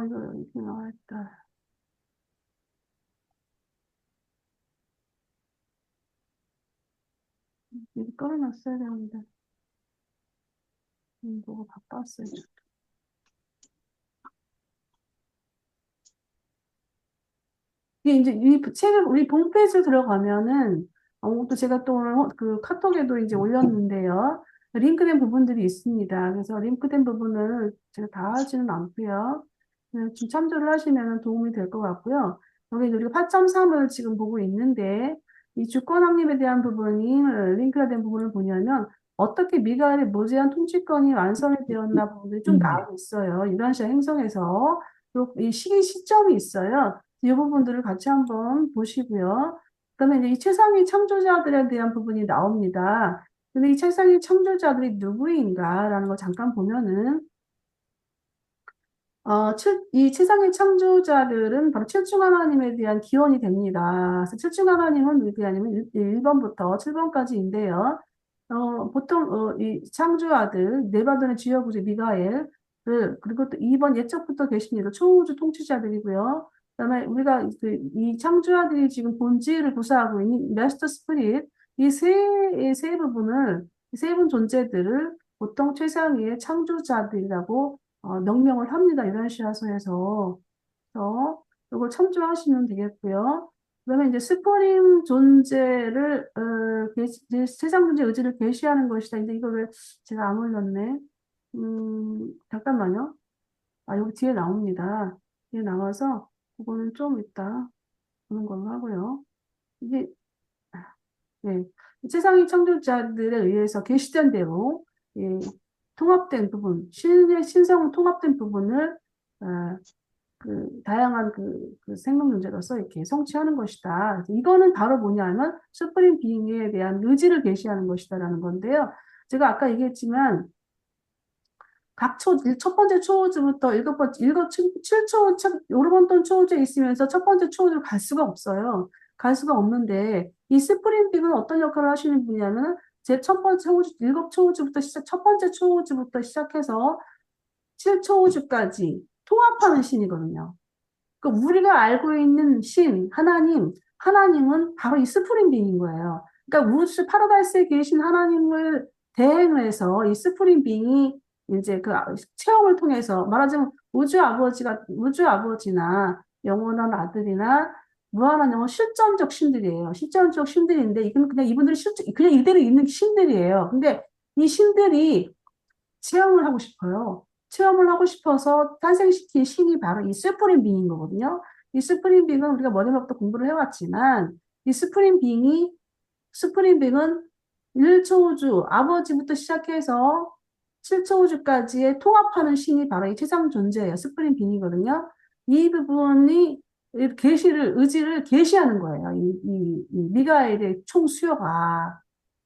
이거 이렇게 나와있다. 이거 끌어놨어야 되는데, 뭐가 바빴어요. 이게 이제 이 책을 우리 홈페이지에 들어가면은 또 제가 또 오늘 그 카톡에도 이제 올렸는데요. 링크된 부분들이 있습니다. 그래서 링크된 부분을 제가 다 하지는 않고요. 그냥 좀 참조를 하시면 도움이 될 것 같고요. 여기 우리가 8.3을 지금 보고 있는데 이 주권 확립에 대한 부분이 링크가 된 부분을 보냐면 어떻게 미가엘의 무제한 통치권이 완성이 되었나 부분들이 좀 나오고 있어요. 유란시아 행성에서 그리고 이 시점이 있어요. 이 부분들을 같이 한번 보시고요. 그다음에 이제 이 최상위 창조자들에 대한 부분이 나옵니다. 근데 이 최상위 창조자들이 누구인가라는 걸 잠깐 보면은 이 세상의 창조자들은 바로 칠중 하나님에 대한 기원이 됩니다. 그래서 칠중 하나님은 누구 아니면 1번부터 7번까지인데요. 보통 이 창조아들 네바돈의 주요 구조 미가엘 그리고 또 2번 예적부터 계십니다. 초우주 통치자들이고요. 그다음에 우리가 이 창조아들이 지금 본질을 구사하고 있는 마스터 스피릿 이세 부분을 세 분 존재들을 보통 최상위의 창조자들이라고 명명을 합니다. 이란시아서에서. 그래서 이걸 참조하시면 되겠고요. 그다음에 이제 스포림 존재를 이제 세상 존재 의지를 계시하는 것이다. 이제 이거를 제가 안 올렸네. 잠깐만요. 여기 뒤에 나옵니다. 뒤에 나와서 그거는 좀 이따 보는 걸로 하고요. 이게 네. 세상의 창조자들에 의해서 계시된 대로 예, 통합된 부분, 신성은 통합된 부분을 어, 다양한 그 생명 존재로서 이렇게 성취하는 것이다. 이거는 바로 뭐냐면 수프림 비잉에 대한 의지를 계시하는 것이다라는 건데요. 제가 아까 얘기했지만 첫 번째 초우주부터 칠초우, 여러 번던 초우주에 있으면서 첫 번째 초우주로 갈 수가 없어요. 갈 수가 없는데, 이 스프링빅은 어떤 역할을 하시는 분이냐면, 제 첫 번째 초우주, 첫 번째 초우주부터 시작해서 7초우주까지 통합하는 신이거든요. 그 우리가 알고 있는 하나님은 바로 이 스프링 빙인 거예요. 그러니까 파라다이스에 계신 하나님을 대행을 해서 이 스프링 빙이 이제 그 체험을 통해서 말하자면 우주 아버지나 영원한 아들이나 무한한 영혼 실존적 신들이에요. 실존적 신들인데 이건 그냥 이분들이 그냥 이대로 있는 신들이에요. 근데 이 신들이 체험을 하고 싶어요. 체험을 하고 싶어서 탄생시킨 신이 바로 이 스프링 빙인 거거든요. 이 스프링 빙은 우리가 머리부터 공부를 해왔지만 이 스프링 빙은 1초우주 아버지부터 시작해서 7초우주까지의 통합하는 신이 바로 이 최상 존재예요. 스프링 빙이거든요. 이 부분이 의지를 계시하는 거예요. 이 미가엘의 총 수요가.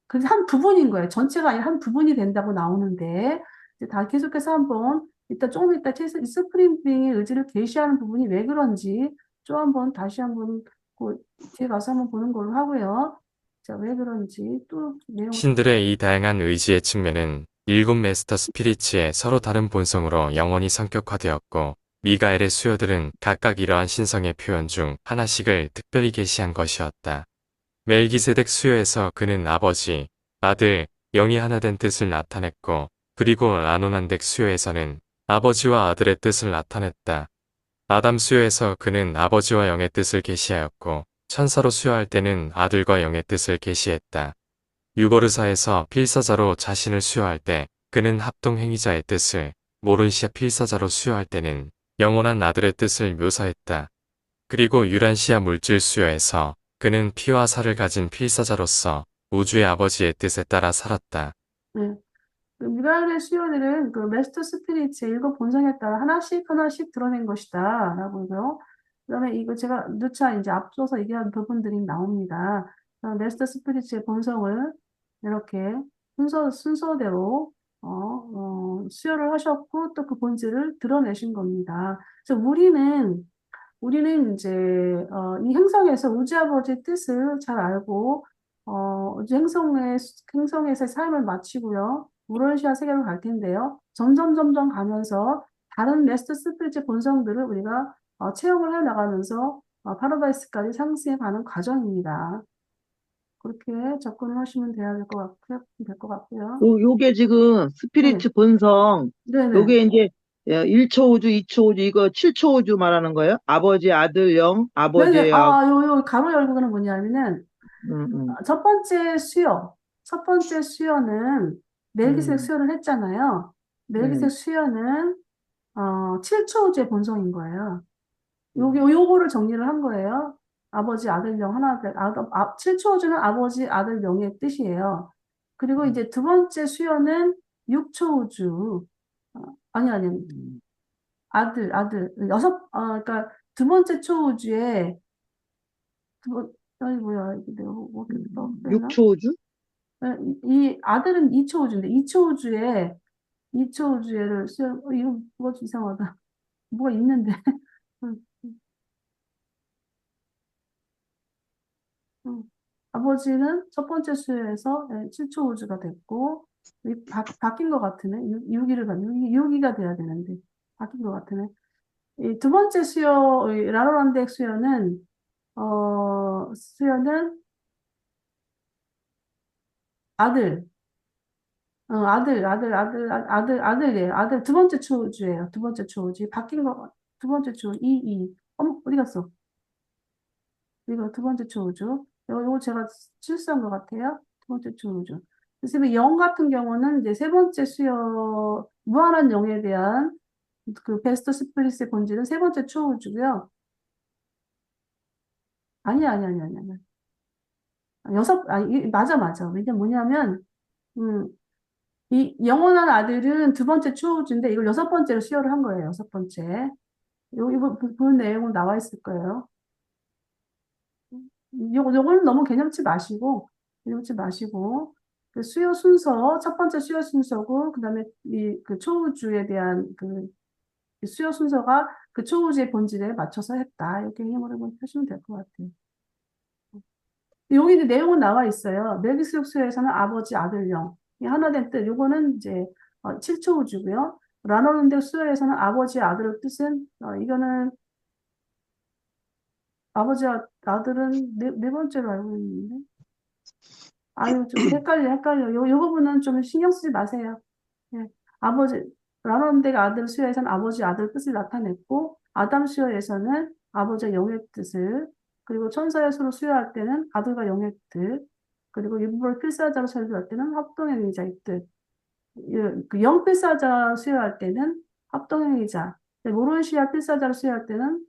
그게 한 부분인 거예요. 전체가 아니라 한 부분이 된다고 나오는데, 이제 다 계속해서 한번, 조금 이따 이 스프링빙의 의지를 계시하는 부분이 왜 그런지, 좀 한번 다시 한번, 그, 뒤에 가서 한번 보는 걸로 하고요. 자, 왜 그런지 또 내용을 좀, 신들의 이 다양한 의지의 측면은 일곱 메스터 스피리츠의 서로 다른 본성으로 영원히 성격화되었고, 미가엘의 수요들은 각각 이러한 신성의 표현 중 하나씩을 특별히 계시한 것이었다. 멜기세덱 수요에서 그는 아버지, 아들, 영이 하나 된 뜻을 나타냈고, 그리고 아노난덱 수요에서는 아버지와 아들의 뜻을 나타냈다. 아담 수요에서 그는 아버지와 영의 뜻을 계시하였고, 천사로 수요할 때는 아들과 영의 뜻을 계시했다. 유거르사에서 필사자로 자신을 수요할 때 그는 합동행위자의 뜻을, 모른시아 필사자로 수요할 때는 영원한 아들의 뜻을 묘사했다. 그리고 유란시아 물질 수요에서 그는 피와 살을 가진 필사자로서 우주의 아버지의 뜻에 따라 살았다. 네. 그 미가엘의 수요들은 그 메스터 스피릿의 일곱 본성에 따라 하나씩 드러낸 것이다. 라고요. 그 다음에 이거 제가 누차 이제 앞서서 얘기한 부분들이 나옵니다. 메스터 스피릿의 본성을 이렇게 순서대로, 수혈을 하셨고 또 그 본질을 드러내신 겁니다. 그래서 우리는 이제 이 행성에서 우주 아버지의 뜻을 잘 알고 이제 행성에서 삶을 마치고요. 우런시아 세계로 갈 텐데요. 점점 가면서 다른 레스트 스피릿의 본성들을 우리가 체험을 해 나가면서 파라다이스까지 상승해 가는 과정입니다. 그렇게 접근을 하시면 될 것 같고요. 요게 지금 네, 스피리트 본성, 네네. 요게 이제 1초 우주, 2초 우주, 이거 7초 우주 말하는 거예요? 아버지, 아들, 영, 네네. 아버지하고, 요 가로 열고는 뭐냐면은, 음, 음, 첫 번째 수요. 첫 번째 수요는 멜기세덱 음, 수요를 했잖아요. 멜기세덱 음, 수요는 7초 우주의 본성인 거예요. 요거를 정리를 한 거예요. 아버지, 아들, 영, 하나, 7초 우주는 아버지, 아들, 영의 뜻이에요. 그리고 음, 이제 두 번째 수요는 6초 우주. 아니. 음. 그러니까 두 번째 초우주에, 아니, 뭐야, 이게 내가 뭐 이렇게 써있나? 6초 우주? 이 아들은 2초우주인데, 2초우주에를 이거 뭐가 좀 이상하다. 뭐가 있는데. 응, 응. 아버지는 첫 번째 수요에서 7초우주가 됐고, 바뀐 것 같으네. 6기가 돼야 되는데, 바뀐 것 같으네. 이 두 번째 수요, 이 라로란덱 수요는 아들, 아들이에요. 아들 두 번째 초주예요. 두 번째 초주. 바뀐 거, 두 번째 초, 어머, 어디 갔어? 이거 두 번째 초주. 이거 제가 실수한 것 같아요. 두 번째 초주. 그래서 영 같은 경우는 이제 세 번째 수요, 무한한 영에 대한 그 베스트 스피릿의 본질은 세 번째 초우주고요. 아니야. 맞아. 뭐냐면, 음, 이 영원한 아들은 두 번째 추호주인데 이걸 여섯 번째로 수혈을 한 거예요. 여섯 번째. 이거 본 내용은 나와 있을 거예요. 요거는 너무 개념치 마시고 그 수요 순서 첫 번째 수요 순서고 그다음에 이 그 초우주에 대한 그 수요 순서가 그 초우주의 본질에 맞춰서 했다. 이렇게 개념으로 하시면 될 것 같아요. 여기 이제 내용은 나와 있어요. 멜기스록 수요에서는 아버지, 아들, 영. 이 하나 된 뜻. 요거는 이제 7초 우주고요. 라노른데 수요에서는 아버지, 아들의 뜻은 이거는 아들은 네 번째로 알고 있는데. 아유, 좀 헷갈려. 요 부분은 좀 신경 쓰지 마세요. 예. 아버지, 라노른데가 아들 수요에서는 아버지, 아들 뜻을 나타냈고, 아담 수요에서는 아버지의 영의 뜻을, 그리고 천사의 수로 수요할 때는 아들과 영의 뜻, 그리고 일부를 필사자로 설교할 때는 합동행위자의 뜻, 그 영필사자 수요할 때는 합동행위자, 모론시아 필사자로 수요할 때는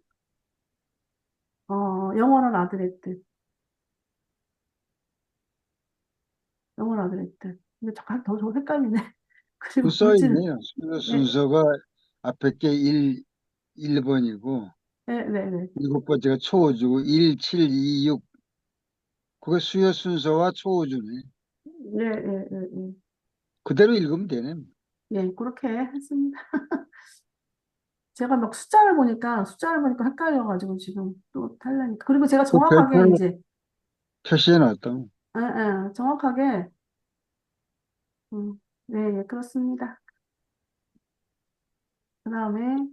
영원한 아들의 뜻, 영원한 아들의 뜻. 이거 잠깐 더 헷갈리네. 그 그리고 써 본질은, 있네요. 네, 순서가 앞에 게 1번이고, 네. 일곱 번째가 초우주고, 1, 7, 2, 6. 그게 수요 순서와 초우주네. 네. 그대로 읽으면 되네. 예, 그렇게 했습니다. 제가 막 숫자를 보니까 헷갈려가지고 지금 또 탈라니까. 그리고 제가 그 정확하게 별표 이제, 표시해 놨다. 정확하게, 네, 그렇습니다. 그 다음에,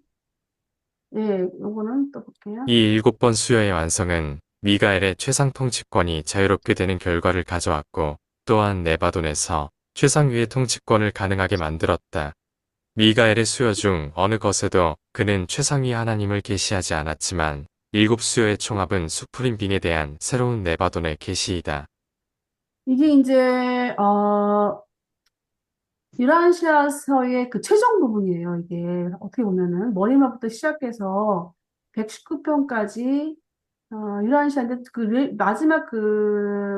요거는 또 볼게요. 이 7번 수요의 완성은 미가엘의 최상 통치권이 자유롭게 되는 결과를 가져왔고 또한 네바돈에서 최상위의 통치권을 가능하게 만들었다. 미가엘의 수요 중 어느 것에도 그는 최상위 하나님을 계시하지 않았지만 7수요의 총합은 수프림 빙에 대한 새로운 네바돈의 계시이다. 이게 이제, 유라시아서의 그 최종 부분이에요. 이게 어떻게 보면은 머리말부터 시작해서 119편까지 유라시아인데 마지막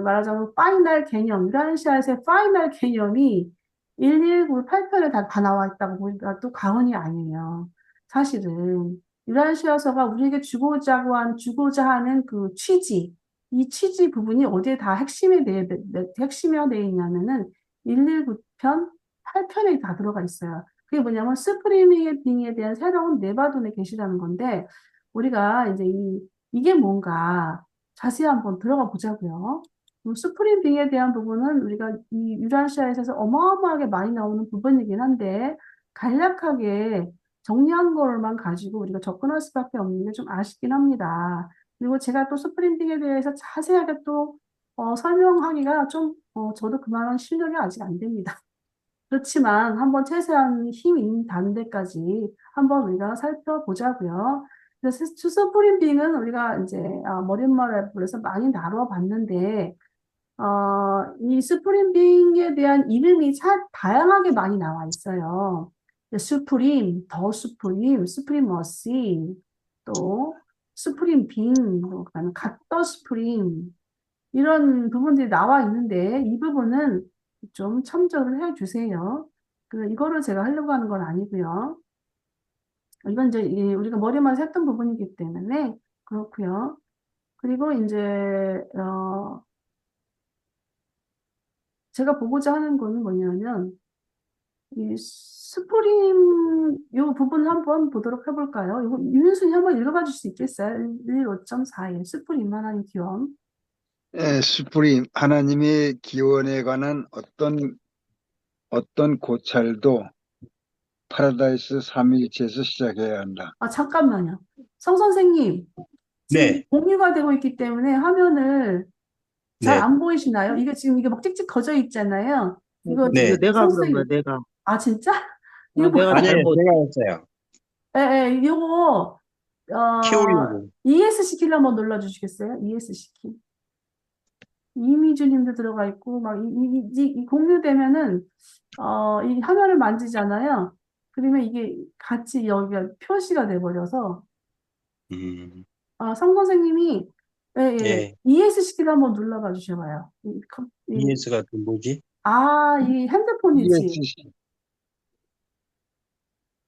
말하자면 파이널 개념, 유라시아에서의 파이널 개념이 1198편에 다 나와 있다고 보니까 또 과언이 아니에요. 사실은 유라시아서가 우리에게 주고자 하는 그 취지, 이 취지 부분이 어디에 다 핵심화 되어 있냐면은 119편, 8편에 다 들어가 있어요. 그게 뭐냐면 스프링 빙에 대한 새로운 네바돈의 계시라는 건데 우리가 이제 이게 뭔가 자세히 한번 들어가 보자고요. 스프링 빙에 대한 부분은 우리가 이 유라시아에서 어마어마하게 많이 나오는 부분이긴 한데 간략하게 정리한 거만 가지고 우리가 접근할 수밖에 없는 게 좀 아쉽긴 합니다. 그리고 제가 또 스프링 빙에 대해서 자세하게 또 설명하기가 좀 저도 그만한 실력이 아직 안 됩니다. 그렇지만 한번 최소한 힘인 단데까지 한번 우리가 살펴보자고요. 그래서 스프링빙은 우리가 이제 머릿말에 그래서 많이 다뤄봤는데 이 스프링빙에 대한 이름이 참 다양하게 많이 나와 있어요. 수프림, 더 수프림, 수프리머시, 또 수프림빙, 그다음에 갓더 스프림 이런 부분들이 나와 있는데 이 부분은 좀 참조를 해주세요. 이거를 제가 하려고 하는 건 아니고요. 이건 이제 우리가 머리만 했던 부분이기 때문에 그렇고요. 그리고 이제 제가 보고자 하는 거는 뭐냐면 이 스프림 요 부분 한번 보도록 해볼까요? 이거 윤순이 한번 읽어봐 줄 수 있겠어요? 1.5.4에 스프림 하나님 기원. 수프림 하나님의 기원에 관한 어떤 고찰도 파라다이스 삼위일체에서 시작해야 한다. 잠깐만요. 성 선생님, 지금 네, 공유가 되고 있기 때문에 화면을 잘 네, 안 보이시나요? 이게 지금 이게 막 찍찍 거져 있잖아요. 이거 이거 네. 내가 성 그런 거야, 선생님, 내가. 진짜? 이거 뭐, 내가 아니에요, 잘못. 제가 했어요. 이거, 키우려고. ES 시키를 한번 눌러주시겠어요? ES 시키. 이미주님도 들어가 있고, 막, 이 공유되면은, 이 화면을 만지잖아요. 그러면 이게 같이 여기가 표시가 돼버려서, 음, 성 선생님이, 예, 예, 예. ES 시키를 한번 눌러봐 주셔봐요. ES가 그 뭐지? 이 핸드폰이지. ESC.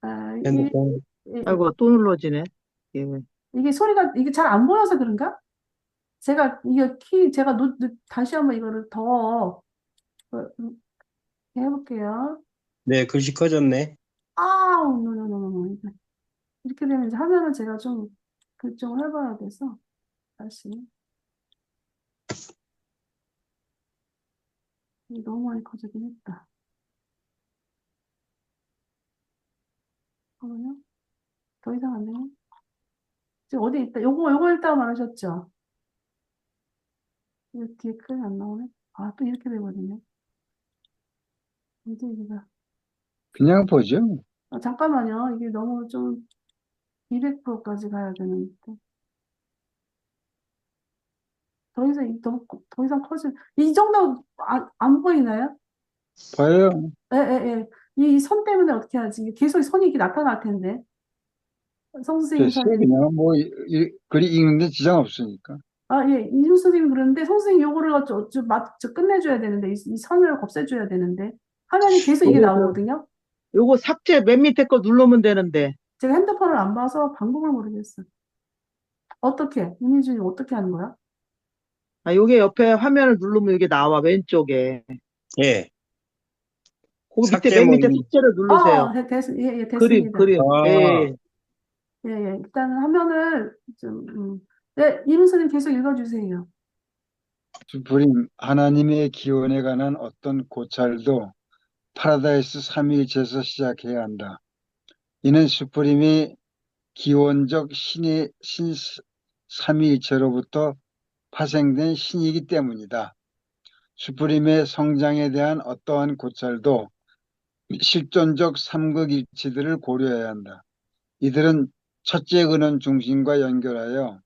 아, 핸드폰. 아이고, 또 눌러지네. 예. 이게 소리가, 이게 잘 안 보여서 그런가? 제가 다시 한번 이거를 더, 해볼게요. 네, 글씨 커졌네. 노노노노. 이렇게 되면 이제 화면을 제가 좀 결정을 해봐야 돼서, 다시. 이게 너무 많이 커지긴 했다. 잠깐만요. 더 이상 안 되네. 지금 어디 있다? 요거 일단 말하셨죠? 이거 뒤에 크게 안 나오네. 또 이렇게 되거든요. 이제 이거. 그냥 보죠. 잠깐만요. 이게 너무 좀 200%까지 가야 되는데. 더 이상 이 정도 안 보이나요? 봐요. 예, 예, 예. 이 선 때문에 어떻게 하지? 계속 선이 이렇게 나타날 텐데. 성수님 됐어요. 선이. 그냥 뭐 글이 읽는데 지장 없으니까. 예. 이준 선생님 그러는데, 선생님 요거를 저 끝내줘야 되는데, 이 선을 없애줘야 되는데. 화면이 계속 이게 요거, 나오거든요. 요거 삭제 맨 밑에 거 누르면 되는데. 제가 핸드폰을 안 봐서 방법을 모르겠어요. 어떻게? 이미준이 어떻게 하는 거야? 요게 옆에 화면을 누르면 이게 나와, 왼쪽에. 예. 거기 밑에, 삭제 맨 밑에 모임. 삭제를 누르세요. 예, 그림, 됐습니다. 그림. 아, 예. 예, 예. 일단 화면을 네, 이준 선생님 계속 읽어주세요. 수프림 하나님의 기원에 관한 어떤 고찰도 파라다이스 삼위일체에서 시작해야 한다. 이는 수프림이 기원적 신 삼위일체로부터 파생된 신이기 때문이다. 수프림의 성장에 대한 어떠한 고찰도 실존적 삼극일치들을 고려해야 한다. 이들은 첫째 근원 중심과 연결하여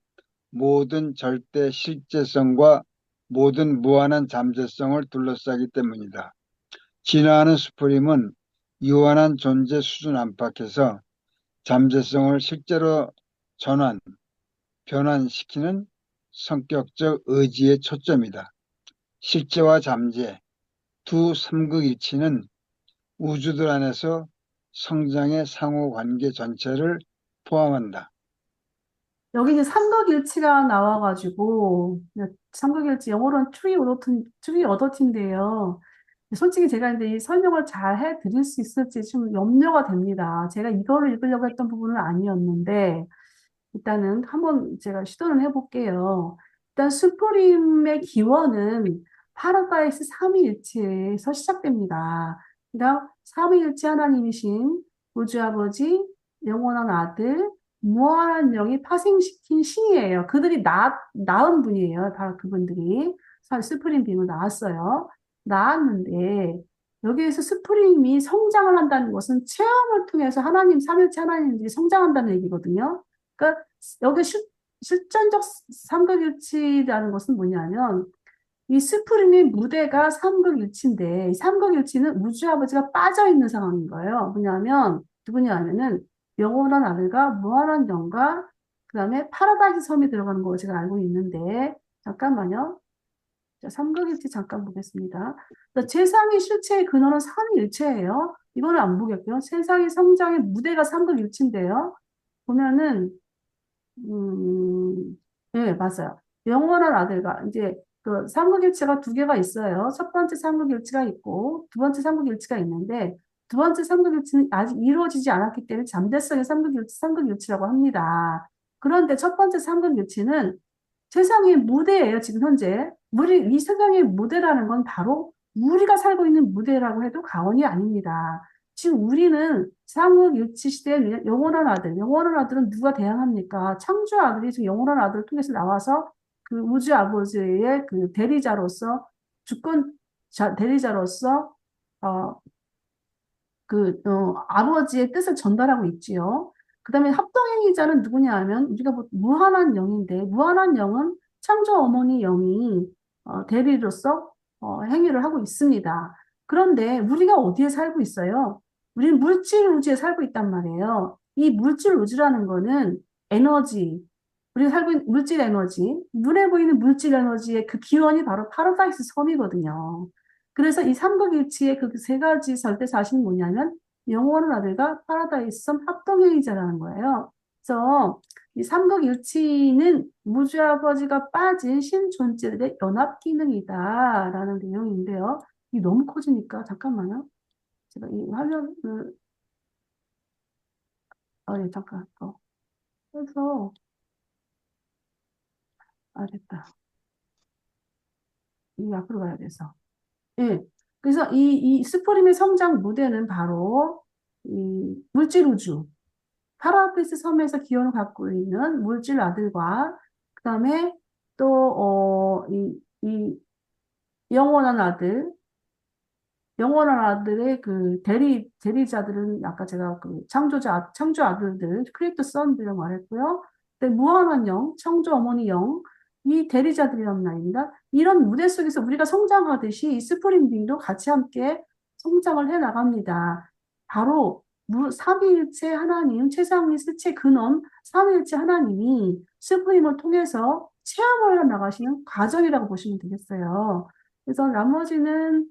모든 절대 실제성과 모든 무한한 잠재성을 둘러싸기 때문이다. 진화하는 수프림은 유한한 존재 수준 안팎에서 잠재성을 실제로 변환시키는 성격적 의지의 초점이다. 실제와 잠재, 두 삼극일치는 우주들 안에서 성장의 상호관계 전체를 포함한다. 여기 이제 삼각일치가 나와가지고, 삼각일치, 영어로는 트리 어더티인데요. 솔직히 제가 이제 이 설명을 잘 해드릴 수 있을지 좀 염려가 됩니다. 제가 이거를 읽으려고 했던 부분은 아니었는데, 일단은 한번 제가 시도를 해볼게요. 일단 수프림의 기원은 파라다이스 삼위일체에서 시작됩니다. 그러니까 삼위일체 하나님이신 우주 아버지, 영원한 아들, 무한한 영이 파생시킨 신이에요. 그들이 낳은 분이에요. 바로 그분들이 스프림 빔을 낳았어요. 낳았는데 여기에서 스프림이 성장을 한다는 것은 체험을 통해서 하나님, 삼일체 하나님들이 성장한다는 얘기거든요. 그러니까 여기 실전적 삼각일치라는 것은 뭐냐면 이 스프림의 무대가 삼각일치인데 이 삼각일치는 우주 아버지가 빠져 있는 상황인 거예요. 뭐냐면 누구냐면은 영원한 아들과 무한한 영과 그다음에 파라다이스 섬이 들어가는 거 제가 알고 있는데 잠깐만요. 자, 삼각일치 잠깐 보겠습니다. 자, 세상의 실체의 근원은 삼위일체예요. 이거는 안 보겠고요. 세상의 성장의 무대가 삼각일치인데요. 보면은 네, 맞아요. 영원한 아들과 이제 그 삼국일치가 두 개가 있어요. 첫 번째 삼국일치가 있고 두 번째 삼국일치가 있는데 두 번째 삼국일치는 아직 이루어지지 않았기 때문에 잠대성의 삼국일치라고 합니다. 그런데 첫 번째 삼국일치는 세상의 무대예요, 지금 현재. 이 세상의 무대라는 건 바로 우리가 살고 있는 무대라고 해도 과언이 아닙니다. 지금 우리는 삼국일치 시대의 영원한 아들은 누가 대항합니까? 창조 아들이 지금 영원한 아들을 통해서 나와서 그 우주 아버지의 그 대리자로서, 대리자로서, 어, 아버지의 뜻을 전달하고 있지요. 그 다음에 합동행위자는 누구냐 하면 우리가 무한한 영인데 무한한 영은 창조 어머니 영이 대리로서 행위를 하고 있습니다. 그런데 우리가 어디에 살고 있어요? 우리는 물질 우주에 살고 있단 말이에요. 이 물질 우주라는 거는 에너지, 우리가 살고 있는 물질 에너지, 눈에 보이는 물질 에너지의 그 기원이 바로 파라다이스 섬이거든요. 그래서 이 삼각일치의 그 세 가지 절대사실은 뭐냐면 영원한 아들과 파라다이스 섬 합동행위자라는 거예요. 그래서 이 삼각일치는 우주 아버지가 빠진 신존재들의 연합 기능이다라는 내용인데요. 이 너무 커지니까 잠깐만요. 제가 이 화면을 예, 잠깐 그래서 됐다. 이 앞으로 가야 돼서. 예. 그래서 이 스프림의 성장 무대는 바로 이 물질 우주, 파라디스 섬에서 기원을 갖고 있는 물질 아들과 그다음에 또 이 영원한 아들, 영원한 아들의 그 대리자들은 아까 제가 그 창조 아들들, 크리에이터 선들이라고 말했고요. 근데 무한한 영, 창조 어머니 영, 이 대리자들이란 말입니다. 이런 무대 속에서 우리가 성장하듯이 이 스프링빙도 같이 함께 성장을 해 나갑니다. 바로 삼위일체 하나님, 최상위 실체 근원, 삼위일체 하나님이 스프림을 통해서 체험을 해 나가시는 과정이라고 보시면 되겠어요. 그래서 나머지는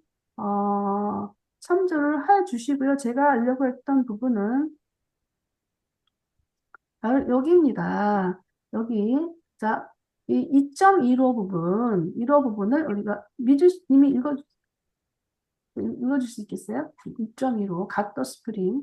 참조를 해 주시고요. 제가 알려고 했던 부분은 여기입니다. 여기. 자, 이 2.15 부분, 1호 부분을 우리가 미주님이 읽어줄 수 있겠어요? 2.15, 갓더 스프링.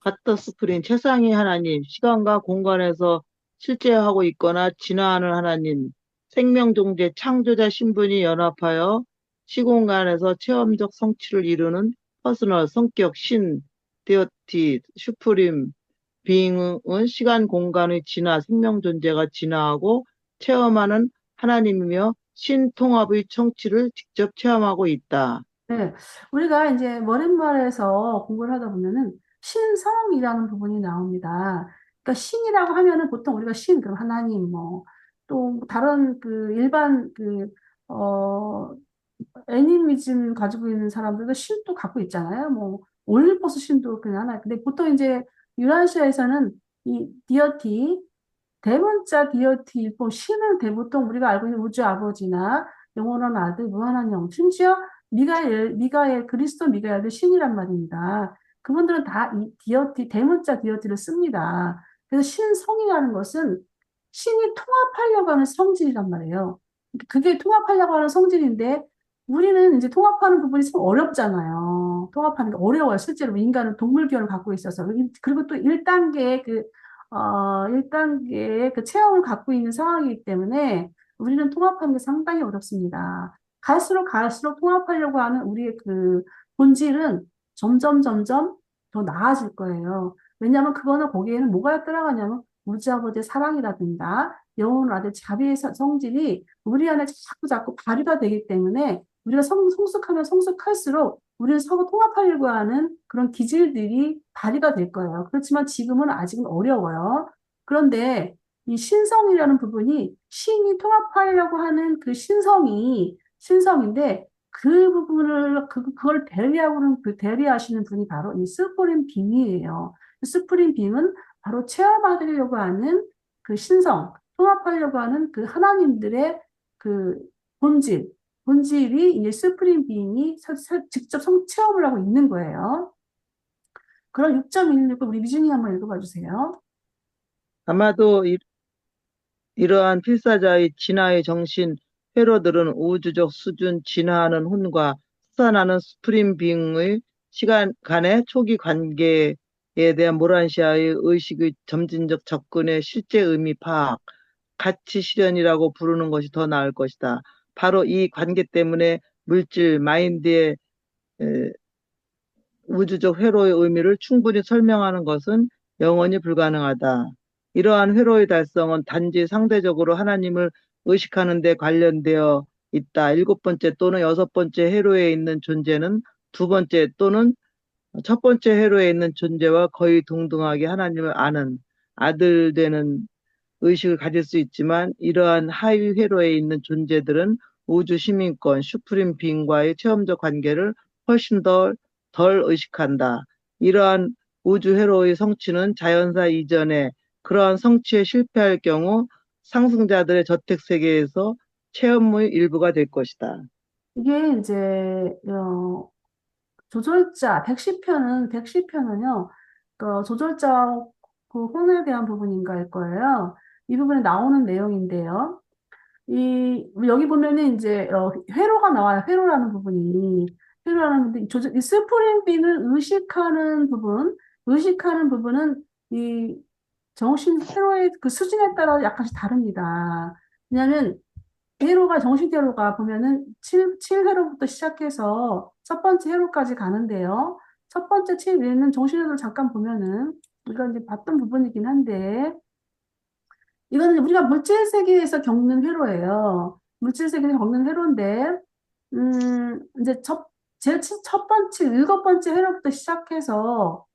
갓더 스프린, 최상위 하나님, 시간과 공간에서 실제하고 있거나 진화하는 하나님, 생명 존재 창조자 신분이 연합하여 시공간에서 체험적 성취를 이루는 퍼스널, 성격, 신, 데어티, 슈프림, 비잉은 시간 공간의 진화, 생명 존재가 진화하고 체험하는 하나님이며 신통합의 성취를 직접 체험하고 있다. 네, 우리가 이제 머릿말에서 공부를 하다 보면은 신성이라는 부분이 나옵니다. 그러니까 신이라고 하면은 보통 우리가 그럼 하나님, 또 다른 그 일반 애니미즘 가지고 있는 사람들도 신도 갖고 있잖아요. 올림포스 신도 그냥 하나. 근데 보통 이제 유라시아에서는 이 디어티, 대문자 디어티, 신은 대보통 우리가 알고 있는 우주 아버지나 영원한 아들, 무한한 영, 심지어 그리스도 미가엘도 신이란 말입니다. 그분들은 다 이 디어티, 대문자 디어티를 씁니다. 그래서 신성이라는 것은 신이 통합하려고 하는 성질이란 말이에요. 그게 통합하려고 하는 성질인데 우리는 이제 통합하는 부분이 참 어렵잖아요. 통합하는 게 어려워요. 실제로 인간은 동물기원을 갖고 있어서. 그리고 또 1단계의 1단계의 그 체형을 갖고 있는 상황이기 때문에 우리는 통합하는 게 상당히 어렵습니다. 갈수록 통합하려고 하는 우리의 그 본질은 점점 더 나아질 거예요. 왜냐하면 그거는 거기에는 뭐가 들어가냐면 우주아버지의 사랑이라든가 영혼을 아들 자비의 성질이 우리 안에 자꾸 발휘가 되기 때문에 우리가 성숙하면 성숙할수록 우리는 서로 통합하려고 하는 그런 기질들이 발휘가 될 거예요. 그렇지만 지금은 아직은 어려워요. 그런데 이 신성이라는 부분이 신이 통합하려고 하는 그 신성인데 그 부분을 그걸 대리하시는 분이 바로 이 스프림 빙이에요. 스프림 빙은 바로 체험하려고 하는 그 신성, 통합하려고 하는 그 하나님들의 그 본질이 이제 스프림 빙이 직접 체험을 하고 있는 거예요. 그럼 6.16 우리 미준이 한번 읽어봐 주세요. 아마도 이러한 필사자의 진화의 정신 회로들은 우주적 수준 진화하는 혼과 솟아나는 스프링 빙의 시간 간의 초기 관계에 대한 모란시아의 의식의 점진적 접근의 실제 의미 파악, 가치 실현이라고 부르는 것이 더 나을 것이다. 바로 이 관계 때문에 물질, 마인드의 우주적 회로의 의미를 충분히 설명하는 것은 영원히 불가능하다. 이러한 회로의 달성은 단지 상대적으로 하나님을 의식하는 데 관련되어 있다. 7번째 또는 6번째 회로에 있는 존재는 2번째 또는 첫 번째 회로에 있는 존재와 거의 동등하게 하나님을 아는 아들 되는 의식을 가질 수 있지만 이러한 하위 회로에 있는 존재들은 우주 시민권, 슈프림 빙과의 체험적 관계를 훨씬 덜 의식한다. 이러한 우주 회로의 성취는 자연사 이전에 그러한 성취에 실패할 경우 상승자들의 저택 세계에서 체험의 일부가 될 것이다. 이게 이제 조절자 110편은요. 그 조절자 그 혼에 대한 부분인가일 거예요. 이 부분에 나오는 내용인데요. 여기 보면은 이제 회로가 나와요. 회로라는 부분이 이 스프링빙을 의식하는 부분은 이 정신 회로의 그 수준에 따라 약간씩 다릅니다. 왜냐하면 정신 회로가 보면은 7회로부터 시작해서 첫 번째 회로까지 가는데요. 첫 번째 7회는 정신 회로를 잠깐 보면은 우리가 이제 봤던 부분이긴 한데 이거는 우리가 물질 세계에서 겪는 회로예요. 물질 세계에서 겪는 회로인데, 이제 제일 첫 번째, 7번째 회로부터 시작해서,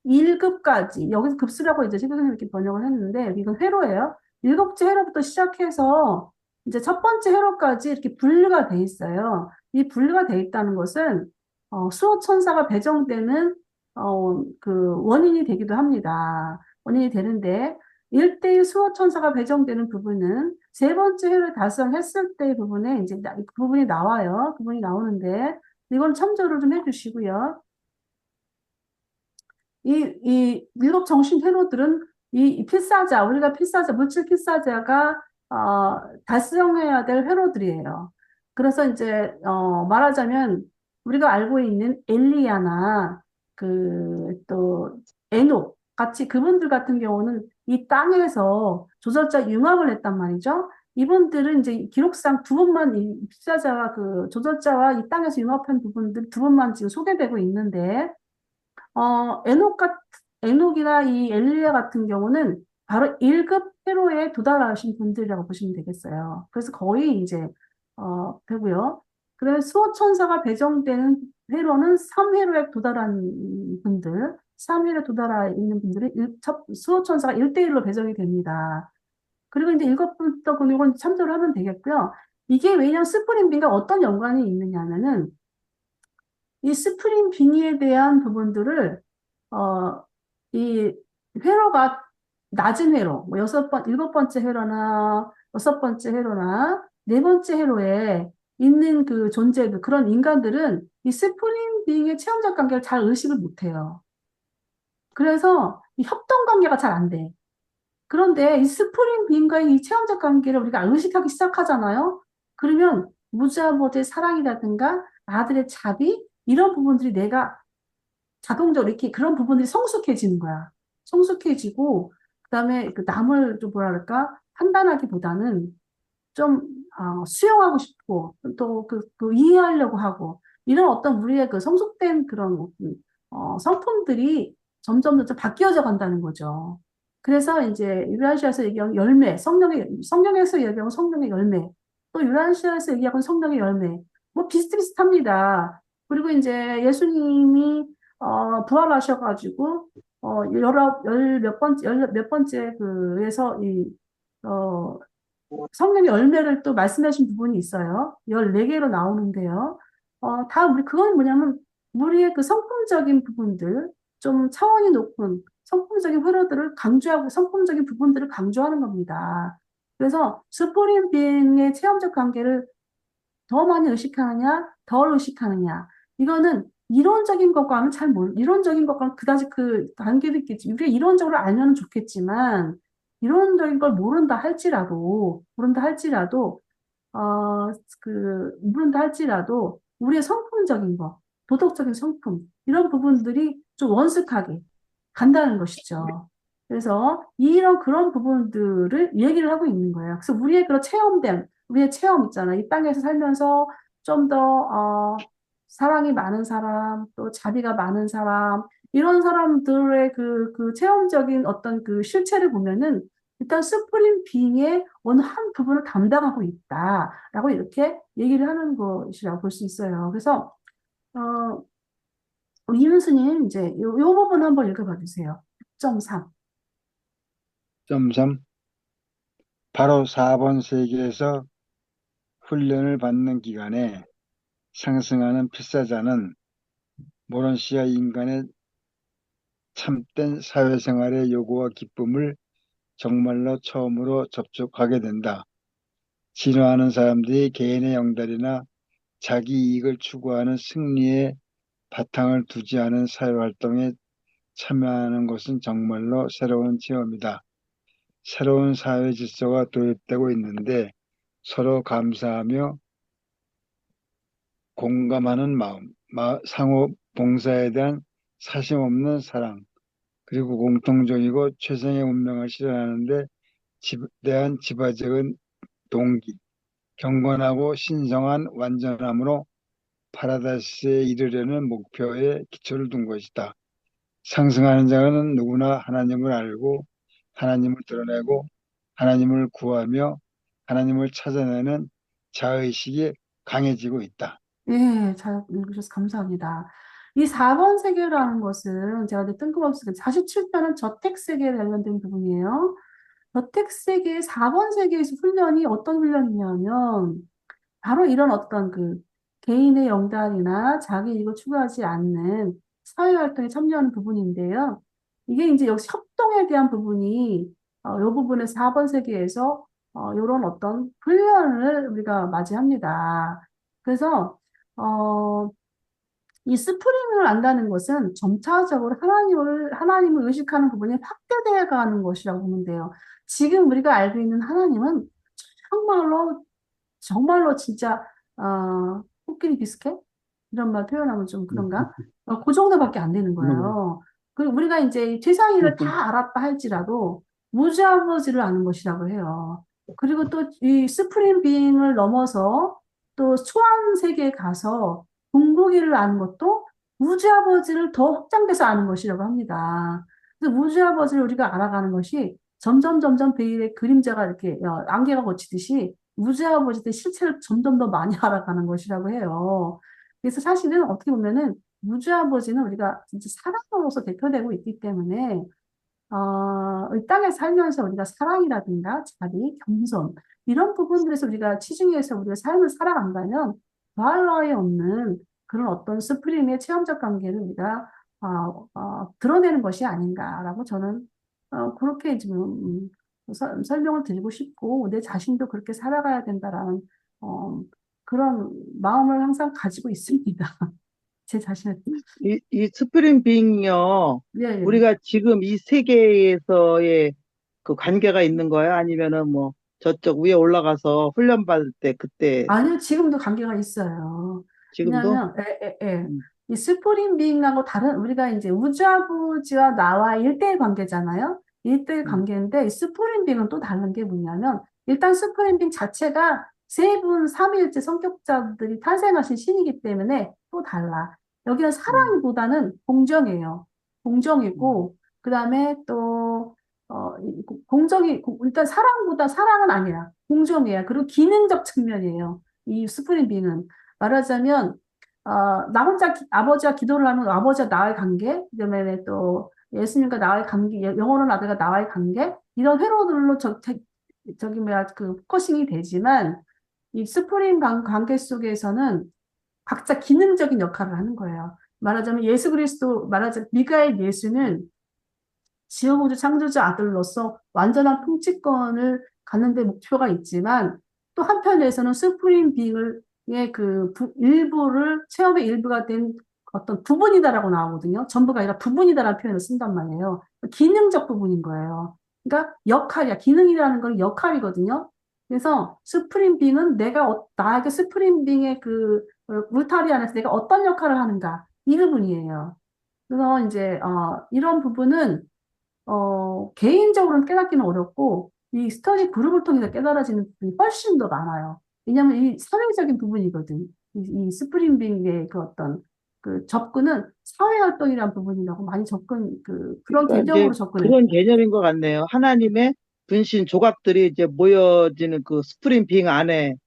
1급까지, 여기서 급수라고 이제 최교 선생님이 이렇게 번역을 했는데, 이건 회로예요. 7번째 회로부터 시작해서, 이제 첫 번째 회로까지 이렇게 분류가 돼 있어요. 이 분류가 돼 있다는 것은, 수호천사가 배정되는, 그 원인이 되기도 합니다. 원인이 되는데, 1대1 수호천사가 배정되는 부분은 세 번째 회를 달성했을 때의 부분에 이제 그 부분이 나와요. 그 부분이 나오는데, 이건 참조를 좀 해주시고요. 이 일곱 정신 회로들은 우리가 물질 필사자가, 달성해야 될 회로들이에요. 그래서 이제, 말하자면, 우리가 알고 있는 엘리야나, 또, 에녹, 같이 그분들 같은 경우는 이 땅에서 조절자 융합을 했단 말이죠. 이분들은 이제 기록상 두 번만 이 필사자와 그 조절자와 이 땅에서 융합한 부분들 두 번만 지금 소개되고 있는데, 어, 에녹 같, 에녹이나 이 엘리야 같은 경우는 바로 1급 회로에 도달하신 분들이라고 보시면 되겠어요. 그래서 거의 이제, 되고요. 그래서 수호천사가 배정되는 회로는 3회로에 도달한 분들, 3회로에 도달해 있는 분들은 수호천사가 1대1로 배정이 됩니다. 그리고 이제 이것부터 이건 참조를 하면 되겠고요. 이게 왜냐하면 스프링빙과 어떤 연관이 있느냐면은 이 스프링 빙의에 대한 부분들을 이 회로가 낮은 회로, 뭐 7번째 회로나 6번째 회로나 4번째 회로에 있는 그 존재들, 그런 인간들은 이 스프링 빙의 체험적 관계를 잘 의식을 못해요. 그래서 이 협동 관계가 잘 안 돼. 그런데 이 스프링 빙과의 이 체험적 관계를 우리가 의식하기 시작하잖아요. 그러면 무자보드의 사랑이라든가 아들의 자비 이런 부분들이 내가 자동적으로 이렇게 그런 부분들이 성숙해지는 거야. 성숙해지고 그다음에 그 남을 좀 뭐라 그럴까 판단하기보다는 좀 수용하고 싶고 또 그 이해하려고 하고 이런 어떤 우리의 그 성숙된 그런 성품들이 점점 바뀌어져 간다는 거죠. 그래서 이제 유라시아에서 얘기하는 열매, 성경에서 얘기하는 성령의 열매, 또 유라시아에서 얘기하는 성령의 열매, 뭐 비슷비슷합니다. 그리고 이제 예수님이 부활하셔가지고 열 몇 번째 열 몇 번째 그에서 어, 성령의 열매를 또 말씀하신 부분이 있어요. 14개로 나오는데요. 다 우리, 그건 뭐냐면, 우리의 그 성품적인 부분들, 좀 차원이 높은 성품적인 회로들을 강조하고, 성품적인 부분들을 강조하는 겁니다. 그래서 스포린 비행의 체험적 관계를 더 많이 의식하느냐, 덜 의식하느냐. 이거는 이론적인 것과는 이론적인 것과는 그다지 그 관계도 있겠지. 우리가 이론적으로 알면 좋겠지만, 이론적인 걸 모른다 할지라도, 어, 모른다 할지라도, 우리의 성품적인 거, 도덕적인 성품, 이런 부분들이 좀 원숙하게 간다는 것이죠. 그래서 이런 그런 부분들을 얘기를 하고 있는 거예요. 그래서 우리의 체험 있잖아. 이 땅에서 살면서 좀 더, 사랑이 많은 사람, 또 자비가 많은 사람, 이런 사람들의 그 체험적인 어떤 그 실체를 보면은 일단 스프링 빙의 어느 한 부분을 담당하고 있다라고 이렇게 얘기를 하는 것이라고 볼 수 있어요. 그래서, 어, 우리 이문수님 이제 요 부분 한번 읽어봐 주세요. 6.3. 점 3. 바로 4번 세기에서 훈련을 받는 기간에 상승하는 필사자는 모런시아 인간의 참된 사회생활의 요구와 기쁨을 정말로 처음으로 접촉하게 된다. 진화하는 사람들이 개인의 영달이나 자기 이익을 추구하는 승리에 바탕을 두지 않은 사회활동에 참여하는 것은 정말로 새로운 체험이다. 새로운 사회 질서가 도입되고 있는데 서로 감사하며 공감하는 마음, 상호 봉사에 대한 사심 없는 사랑, 그리고 공통적이고 최선의 운명을 실현하는 데 대한 지배적인 동기, 경건하고 신성한 완전함으로 파라다이스에 이르려는 목표에 기초를 둔 것이다. 상승하는 자는 누구나 하나님을 알고 하나님을 드러내고 하나님을 구하며 하나님을 찾아내는 자의식이 강해지고 있다. 예, 잘 읽으셔서 감사합니다. 이 4번 세계라는 것은 제가 이제 뜬금없이 47편은 저택세계에 관련된 부분이에요. 저택세계 4번 세계에서 훈련이 어떤 훈련이냐면 바로 이런 어떤 그 개인의 영달이나 자기 이익을 추구하지 않는 사회활동에 참여하는 부분인데요. 이게 이제 여기 협동에 대한 부분이 이 부분의 4번 세계에서 이런 어떤 훈련을 우리가 맞이합니다. 그래서 어, 이 스프링을 안다는 것은 점차적으로 하나님을 의식하는 부분이 확대되어 가는 것이라고 보면 돼요. 지금 우리가 알고 있는 하나님은 정말로, 정말로 진짜, 코끼리 비스켓? 이런 말 표현하면 좀 그런가? 그 정도밖에 안 되는 거예요. 그리고 우리가 이제 최상위를 다 알았다 할지라도 무지아버지를 아는 것이라고 해요. 그리고 또 이 스프링 빙을 넘어서 또 초안 세계에 가서 궁극이를 아는 것도 무지아버지를 더 확장돼서 아는 것이라고 합니다. 그래서 무지아버지를 우리가 알아가는 것이 점점 베일의 그림자가 이렇게 안개가 걷히듯이 무지아버지의 실체를 점점 더 많이 알아가는 것이라고 해요. 그래서 사실은 어떻게 보면은 무지아버지는 우리가 진짜 사랑으로서 대표되고 있기 때문에 이 땅에 살면서 우리가 사랑이라든가 자비, 겸손 이런 부분들에서 우리가 치중해서 우리가 삶을 살아간다면 더할 나위 없는 그런 어떤 스프림의 체험적 관계를 우리가 드러내는 것이 아닌가라고 저는 그렇게 지금 설명을 드리고 싶고 내 자신도 그렇게 살아가야 된다라는 어, 그런 마음을 항상 가지고 있습니다. 제 자신을. 이 스프링 빙이요. 예, 예. 우리가 지금 이 세계에서의 그 관계가 있는 거야? 아니면은 뭐 저쪽 위에 올라가서 훈련 받을 때 그때 아니요, 지금도 관계가 있어요. 지금도 왜냐하면, 음, 이 스프링 빙하고 다른, 우리가 이제 우주아버지와 나와 일대일 관계잖아요? 일대일 음, 관계인데, 이 스프링 빙은 또 다른 게 뭐냐면, 일단 스프링 빙 자체가 세 분, 삼위일체 성격자들이 탄생하신 신이기 때문에 또 달라. 여기는 음, 사랑보다는 공정이에요. 음, 공정이고, 그 다음에 또, 일단 사랑보다 사랑은 아니야. 공정이야. 그리고 기능적 측면이에요. 이 스프링 빙은. 말하자면, 나 혼자 아버지와 기도를 하면 아버지와 나와의 관계, 그다음에 또 예수님과 나와의 관계, 영원한 아들과 나와의 관계, 이런 회로들로 저기 뭐야, 그 포커싱이 되지만, 이 스프링 관계 속에서는 각자 기능적인 역할을 하는 거예요. 말하자면 예수 그리스도, 말하자면 미가엘 예수는 지옥 우주 창조주 아들로서 완전한 통치권을 갖는 데 목표가 있지만 또 한편에서는 스프링 빙의 일부를 체험의 일부가 된 어떤 부분이다라고 나오거든요. 전부가 아니라 부분이다라는 표현을 쓴단 말이에요. 기능적 부분인 거예요. 그러니까 역할이야. 기능이라는 건 역할이거든요. 그래서 스프링 빙은 나에게 스프링 빙의 울타리 안에서 내가 어떤 역할을 하는가 이 부분이에요. 그래서 이제 이런 부분은 개인적으로는 깨닫기는 어렵고, 이 스터디 그룹을 통해서 깨달아지는 부분이 훨씬 더 많아요. 왜냐하면 이 사회적인 부분이거든. 이 스프링빙의 접근은 사회활동이라는 부분이라고 많이 그런 그러니까 이제 개념으로 접근해. 그런 개념인 것 같네요. 하나님의 분신 조각들이 이제 모여지는 그 스프링 빙 안에서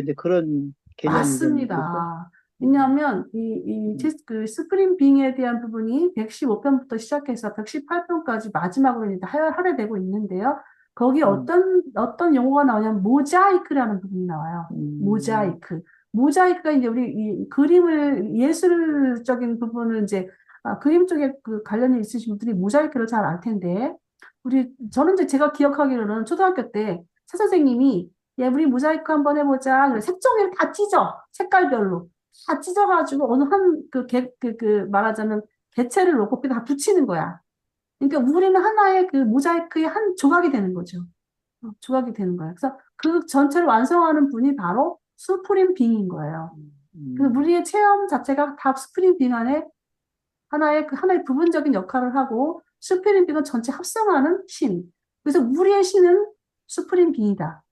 이제 그런 개념이겠네요. 그죠? 맞습니다. 음, 왜냐하면 음, 그 스프링 빙에 대한 부분이 115편부터 시작해서 118편까지 마지막으로 이제 할애되고 있는데요. 거기 음, 어떤 용어가 나오냐면 모자이크라는 부분이 나와요. 음, 모자이크. 모자이크가 이제 우리 이 그림을 예술적인 부분을 이제 그림 쪽에 관련이 있으신 분들이 모자이크를 잘 알 텐데 저는 이제 제가 기억하기로는 초등학교 때 선생님이 우리 모자이크 한번 해보자. 그래, 색종이를 다 찢어. 색깔별로. 다 찢어가지고 어느 말하자면 개체를 놓고 거기다 다 붙이는 거야. 그러니까 우리는 하나의 그 모자이크의 한 조각이 되는 거죠. 조각이 되는 거야. 그래서 그 전체를 완성하는 분이 바로 스프링 빙인 거예요. 그래서 음, 우리의 체험 자체가 다 스프링 빙 안에 하나의 부분적인 역할을 하고 스프링 빙은 전체 합성하는 신. 그래서 우리의 신은 스프링 빙이다.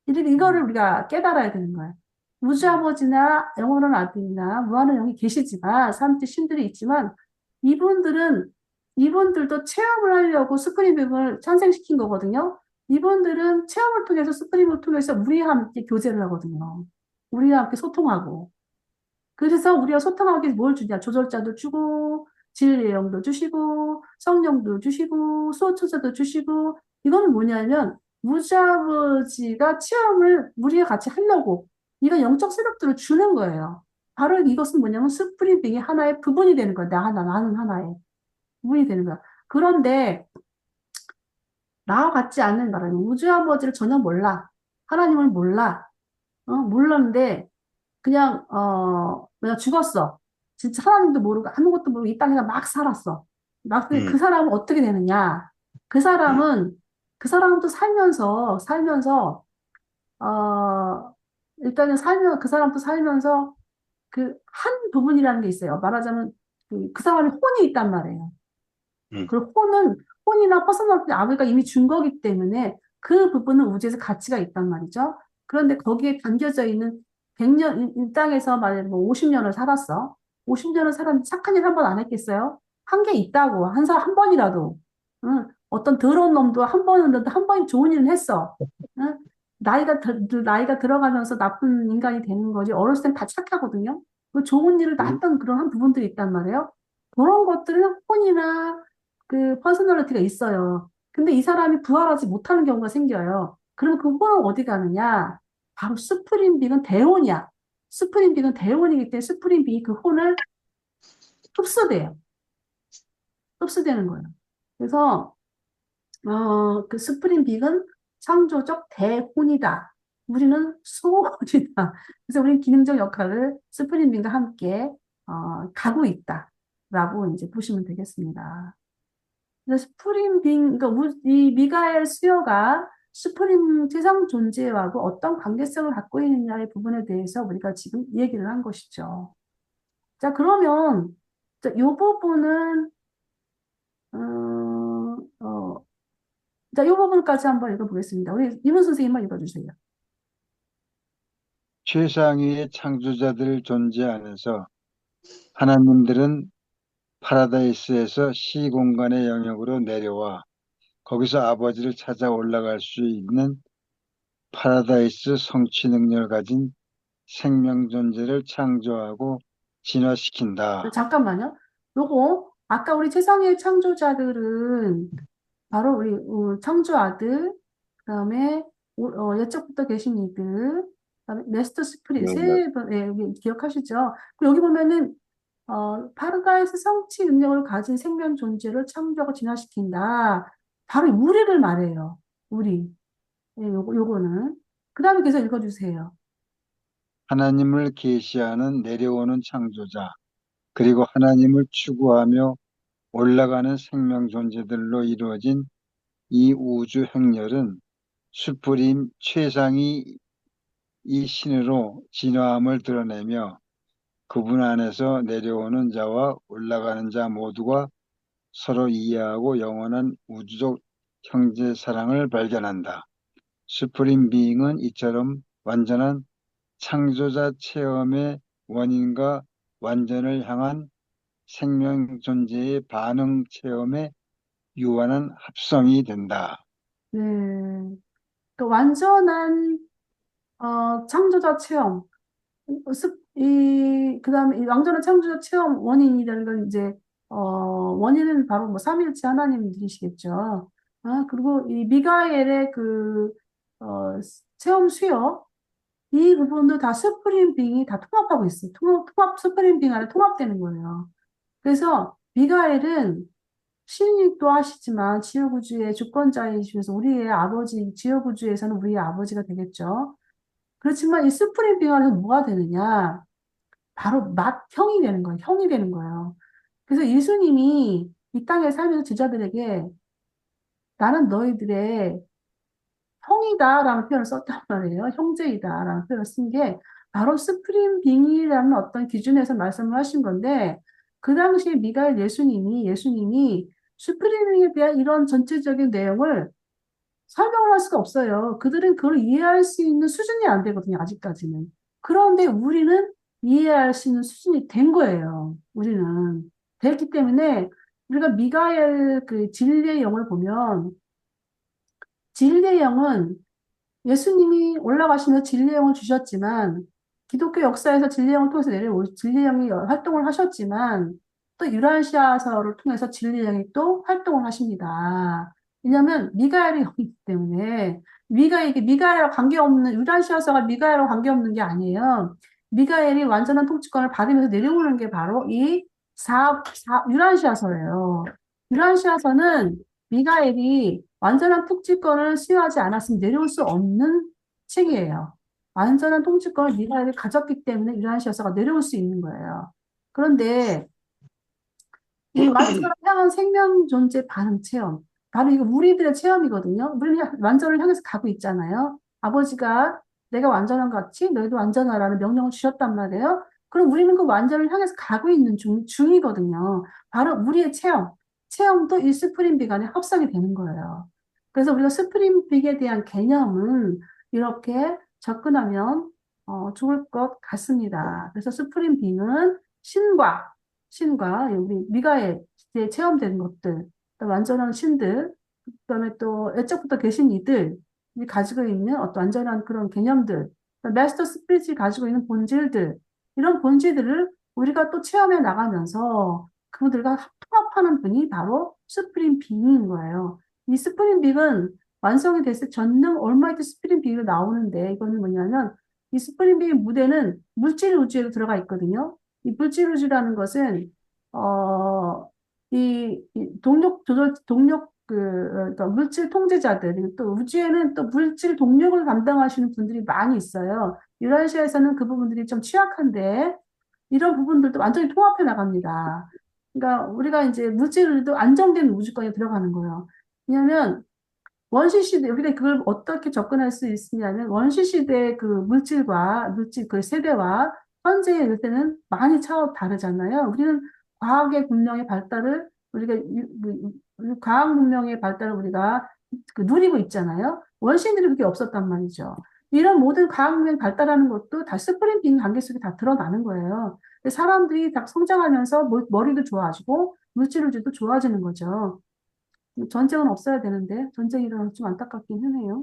이거를 음, 우리가 깨달아야 되는 거예요. 우주 음, 아버지나 영원한 아들이나 무한한 영이 계시지만, 삼체 신들이 있지만, 이분들은, 이분들도 체험을 하려고 스프링빅을 탄생시킨 거거든요. 이분들은 체험을 통해서 스프링을 통해서 우리와 함께 교제를 하거든요. 우리와 함께 소통하고. 그래서 우리가 소통하기 위해서 뭘 주냐? 조절자도 주고, 진리의 영도 주시고, 성령도 주시고, 수호천사도 주시고, 이거는 뭐냐면, 무자버지가 체험을 우리가 같이 하려고, 이런 영적 세력들을 주는 거예요. 바로 이것은 뭐냐면, 스프링빙의 하나의 부분이 되는 거야. 나는 하나의 부분이 되는 거야. 그런데, 나와 같지 않는 나라는 우주아버지를 전혀 몰라. 하나님을 몰라. 몰랐는데, 그냥 죽었어. 진짜 하나님도 모르고 아무것도 모르고 이 땅에서 막 살았어. 근데 그 음, 사람은 어떻게 되느냐? 그 음, 사람은, 그 사람도 살면서, 어, 일단은 그 사람도 살면서 그 한 부분이라는 게 있어요. 말하자면 그 사람이 혼이 있단 말이에요. 음, 그 혼이나 퍼스널리티 아버지가 이미 준 거기 때문에 그 부분은 우주에서 가치가 있단 말이죠. 그런데 거기에 담겨져 있는 100년, 이 땅에서 만약에 뭐 50년을 살았어. 50년을 살았는데 착한 일 한 번 안 했겠어요? 한 게 있다고. 한 번이라도. 응? 어떤 더러운 놈도 한 번이 좋은 일은 했어. 응? 나이가 들어가면서 나쁜 인간이 되는 거지. 어렸을 땐 다 착하거든요. 그 좋은 일을 다 음, 했던 그런 한 부분들이 있단 말이에요. 그런 것들은 혼이나 그 퍼스널리티가 있어요. 근데 이 사람이 부활하지 못하는 경우가 생겨요. 그럼 그 혼은 어디 가느냐? 바로 스프링빅은 대혼이야. 스프링빅은 대혼이기 때문에 스프링빅이 그 혼을 흡수돼요. 흡수되는 거예요. 그래서 그 스프링빅은 창조적 대혼이다. 우리는 소혼이다. 그래서 우리는 기능적 역할을 스프링빅과 함께 가고 있다라고 이제 보시면 되겠습니다. 그래서 이 미가엘 수요가 수프림 최상 존재하고 어떤 관계성을 갖고 있느냐의 부분에 대해서 우리가 지금 얘기를 한 것이죠. 자, 그러면 이 부분은 어, 어, 자, 이 부분까지 한번 읽어보겠습니다. 우리 이문 선생님만 읽어주세요. 최상위의 창조자들 존재 안에서 하나님들은 파라다이스에서 시공간의 영역으로 내려와 거기서 아버지를 찾아 올라갈 수 있는 파라다이스 성취 능력을 가진 생명 존재를 창조하고 진화시킨다. 잠깐만요. 요거 아까 우리 세상의 창조자들은 바로 우리 창조 아들, 그다음에 옛적부터 계신 이들, 그다음에 메스터 스프릿 네, 세 번, 예, 여기 기억하시죠? 그리고 여기 보면은 파르다이스 성취 능력을 가진 생명 존재를 창조하고 진화시킨다. 바로 우리를 말해요. 우리. 예, 요거는. 그다음에 계속 읽어주세요. 하나님을 계시하는 내려오는 창조자, 그리고 하나님을 추구하며 올라가는 생명 존재들로 이루어진 이 우주 행렬은 수프림 최상위 이 신으로 진화함을 드러내며 그분 안에서 내려오는 자와 올라가는 자 모두가 서로 이해하고 영원한 우주적 형제 사랑을 발견한다. 수프림 비잉은 이처럼 완전한 창조자 체험의 원인과 완전을 향한 생명 존재의 반응 체험의 유한한 합성이 된다. 네. 그 완전한 창조자 체험, 그다음에 이 완전한 창조자 체험 원인이라는 건 이제 원인은 바로 뭐 삼위일체 하나님이시겠죠. 아, 그리고 이 미가엘의 체험 수요 이 부분도 다 스프링 빙이 다 통합하고 있어요. 스프링 빙 안에 통합되는 거예요. 그래서 미가엘은 신이기도 하시지만 지옥우주의 주권자이시면서 우리의 아버지, 지옥우주에서는 우리의 아버지가 되겠죠. 그렇지만 이 스프링 빙 안에서 뭐가 되느냐? 바로 형이 되는 거예요. 형이 되는 거예요. 그래서 예수님이 이 땅에 살면서 제자들에게 나는 너희들의 형이다라는 표현을 썼단 말이에요. 형제이다라는 표현을 쓴 게 바로 스프링 빙이라는 어떤 기준에서 말씀을 하신 건데 그 당시에 미가엘 예수님이 스프링에 대한 이런 전체적인 내용을 설명을 할 수가 없어요. 그들은 그걸 이해할 수 있는 수준이 안 되거든요, 아직까지는. 그런데 우리는 이해할 수 있는 수준이 된 거예요. 우리는. 됐기 때문에 우리가 미가엘 그 진리의 영을 보면 진리의 영은 예수님이 올라가시면서 진리의 영을 주셨지만 기독교 역사에서 진리의 영을 통해서 진리의 영이 활동을 하셨지만 또 유라시아서를 통해서 진리의 영이 또 활동을 하십니다. 왜냐하면 미가엘의 영이기 때문에 미가엘과 관계없는 유라시아서가 미가엘과 관계없는 게 아니에요. 미가엘이 완전한 통치권을 받으면서 내려오는 게 바로 이 유라시아서예요. 유라시아서는 미가엘이 완전한 통치권을 수여하지 않았으면 내려올 수 없는 책이에요. 완전한 통치권을 미가엘이 가졌기 때문에 유라시아서가 내려올 수 있는 거예요. 그런데 이 완전을 향한 생명 존재 반응 체험. 바로 이거 우리들의 체험이거든요. 우리는 완전을 향해서 가고 있잖아요. 아버지가 내가 완전한 것 같이 너희도 완전하라는 명령을 주셨단 말이에요. 그럼 우리는 그 완전을 향해서 가고 있는 중이거든요. 바로 우리의 체험도 이 스프링빅 안에 합성이 되는 거예요. 그래서 우리가 스프링빅에 대한 개념은 이렇게 접근하면 좋을 것 같습니다. 그래서 스프링빅은 신과 우리 미가에 체험된 것들, 또 완전한 신들, 그다음에 또 애적부터 계신 이들이 가지고 있는 어떤 완전한 그런 개념들, 마스터 스피릿이 가지고 있는 본질들, 이런 본질들을 우리가 또 체험해 나가면서 그분들과 통합하는 분이 바로 스프링 빙인 거예요. 이 스프링 빙은 완성이 됐을 때 전능 올마이티 스프링 빙이 나오는데 이거는 뭐냐면 이 스프링 빙의 무대는 물질 우주에 들어가 있거든요. 이 물질 우주라는 것은 그러니까 물질 통제자들, 그리고 또 우주에는 또 물질 동력을 담당하시는 분들이 많이 있어요. 유라시아에서는 그 부분들이 좀 취약한데, 이런 부분들도 완전히 통합해 나갑니다. 그러니까 우리가 이제 물질도 안정된 우주권에 들어가는 거예요. 왜냐하면 원시 시대, 우리가 그걸 어떻게 접근할 수 있느냐면, 원시 시대의 그 물질 그 세대와 현재의 세대는 많이 차원 다르잖아요. 우리는 과학의 문명의 발달을, 과학 문명의 발달을 우리가 그 누리고 있잖아요. 원시인들이 그게 없었단 말이죠. 이런 모든 과학 문명이 발달하는 것도 다 스프링 빈 관계 속에 다 드러나는 거예요. 사람들이 다 성장하면서 머리도 좋아지고, 물질도 좋아지는 거죠. 전쟁은 없어야 되는데 전쟁이 일어나서 좀 안타깝긴 하네요.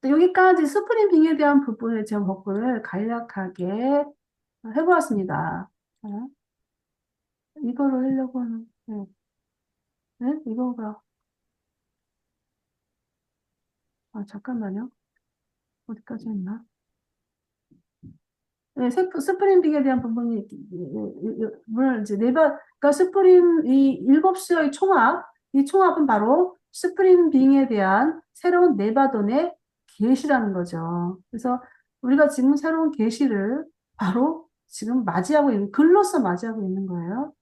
여기까지 스프링 빙에 대한 부분을 제가 법을 간략하게 해보았습니다. 자, 이거를 하려고 하는, 네, 네? 이거가, 잠깐만요. 어디까지 했나? 네, 스프링 빙에 대한 부분이, 물론 이제 그러니까 이 일곱 수의 총합, 이 총합은 바로 스프링 빙에 대한 새로운 네바돈의 계시라는 거죠. 그래서 우리가 지금 새로운 계시를 바로 지금 글로서 맞이하고 있는 거예요.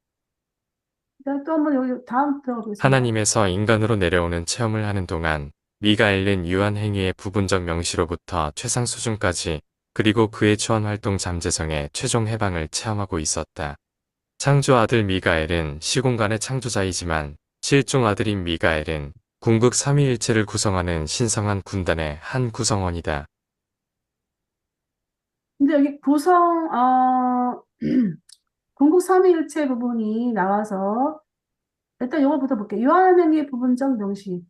그다음에 또 한번 여기 다음 들어보겠습니다. 하나님에서 인간으로 내려오는 체험을 하는 동안 미가엘은 유한 행위의 부분적 명시로부터 최상 수준까지 그리고 그의 초안 활동 잠재성의 최종 해방을 체험하고 있었다. 창조 아들 미가엘은 시공간의 창조자이지만 실종 아들인 미가엘은 궁극 삼위일체를 구성하는 신성한 군단의 한 구성원이다. 근데 여기 궁극 삼위일체 부분이 나와서 일단 이거부터 볼게요. 요한행의 부분적 명시.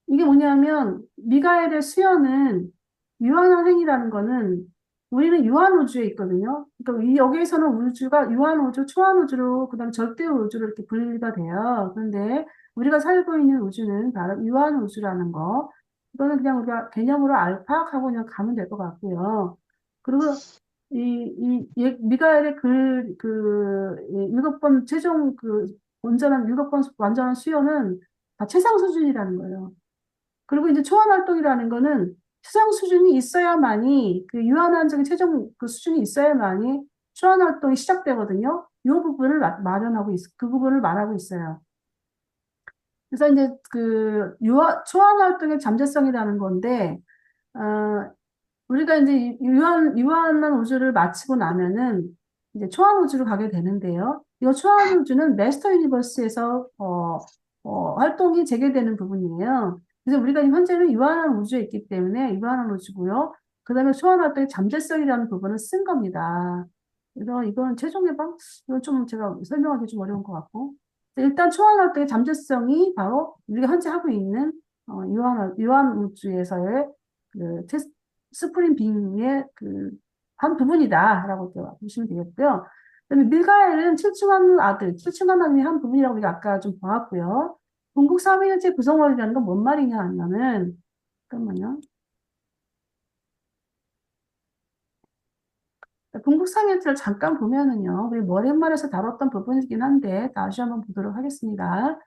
이게 뭐냐면 미가엘의 수연은 유한한 행위라는 거는 우리는 유한 우주에 있거든요. 그러니까 여기에서는 우주가 유한 우주, 초한 우주로 그다음 절대 우주로 이렇게 분리가 돼요. 그런데 우리가 살고 있는 우주는 바로 유한 우주라는 거. 이거는 그냥 우리가 개념으로 파악하고 그냥 가면 될 것 같고요. 그리고 미가엘의 일곱 번 최종 일곱 번 완전한 수요는 다 최상 수준이라는 거예요. 그리고 이제 초안 활동이라는 거는 최상 수준이 있어야만이 유한한적인 최종 수준이 있어야만이 초안 활동이 시작되거든요. 이 부분을 그 부분을 말하고 있어요. 그래서 이제 초안 활동의 잠재성이라는 건데, 어, 우리가 이제 유한한 우주를 마치고 나면은 이제 초안 우주로 가게 되는데요. 이 초안 우주는 마스터 유니버스에서 활동이 재개되는 부분이에요. 그래서 우리가 현재는 유한한 우주에 있기 때문에 유한한 우주고요. 그다음에 초안 활동의 잠재성이라는 부분을 쓴 겁니다. 그래서 이건 최종 예방, 이건 좀 제가 설명하기 좀 어려운 것 같고. 일단 초안 활동의 잠재성이 바로 우리가 현재 하고 있는 유한 우주에서의 그 스프링 빙의 한 부분이다라고 보시면 되겠고요. 그다음에 밀가엘은 칠층한 하나님의 한 부분이라고 우리가 아까 좀 보았고요. 궁극 삼위일체 구성원이라는 건 뭔 말이냐 하면은, 잠깐만요. 궁극 삼위일체를 잠깐 보면은요, 우리 머릿말에서 다뤘던 부분이긴 한데 다시 한번 보도록 하겠습니다.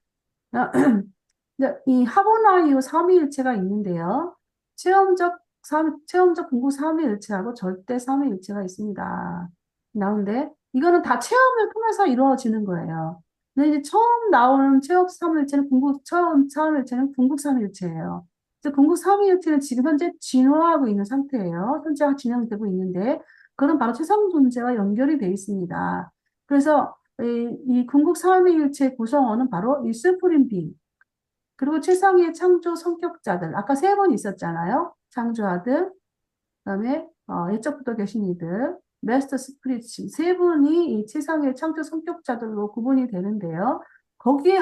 이 하보나이오 삼위일체가 있는데요. 체험적 궁극 삼위일체하고 절대 삼위일체가 있습니다. 나오는데 이거는 다 체험을 통해서 이루어지는 거예요. 근데 이제 처음 나오는 체험 삼위일체는 처음 삼위일체는 궁극 삼위일체예요. 그래서 궁극 삼위일체는 지금 현재 진화하고 있는 상태예요. 현재 진행되고 있는데 그건 바로 최상 존재와 연결이 돼 있습니다. 그래서 이 궁극 삼위일체 구성원은 바로 이 스프림 빙 그리고 최상위의 창조 성격자들, 아까 세 번 있었잖아요. 창조아들, 그다음에 예적부터 계신 이들, 메스터 스피릿 세 분이 이 최상위의 창조 성격자들로 구분이 되는데요. 거기에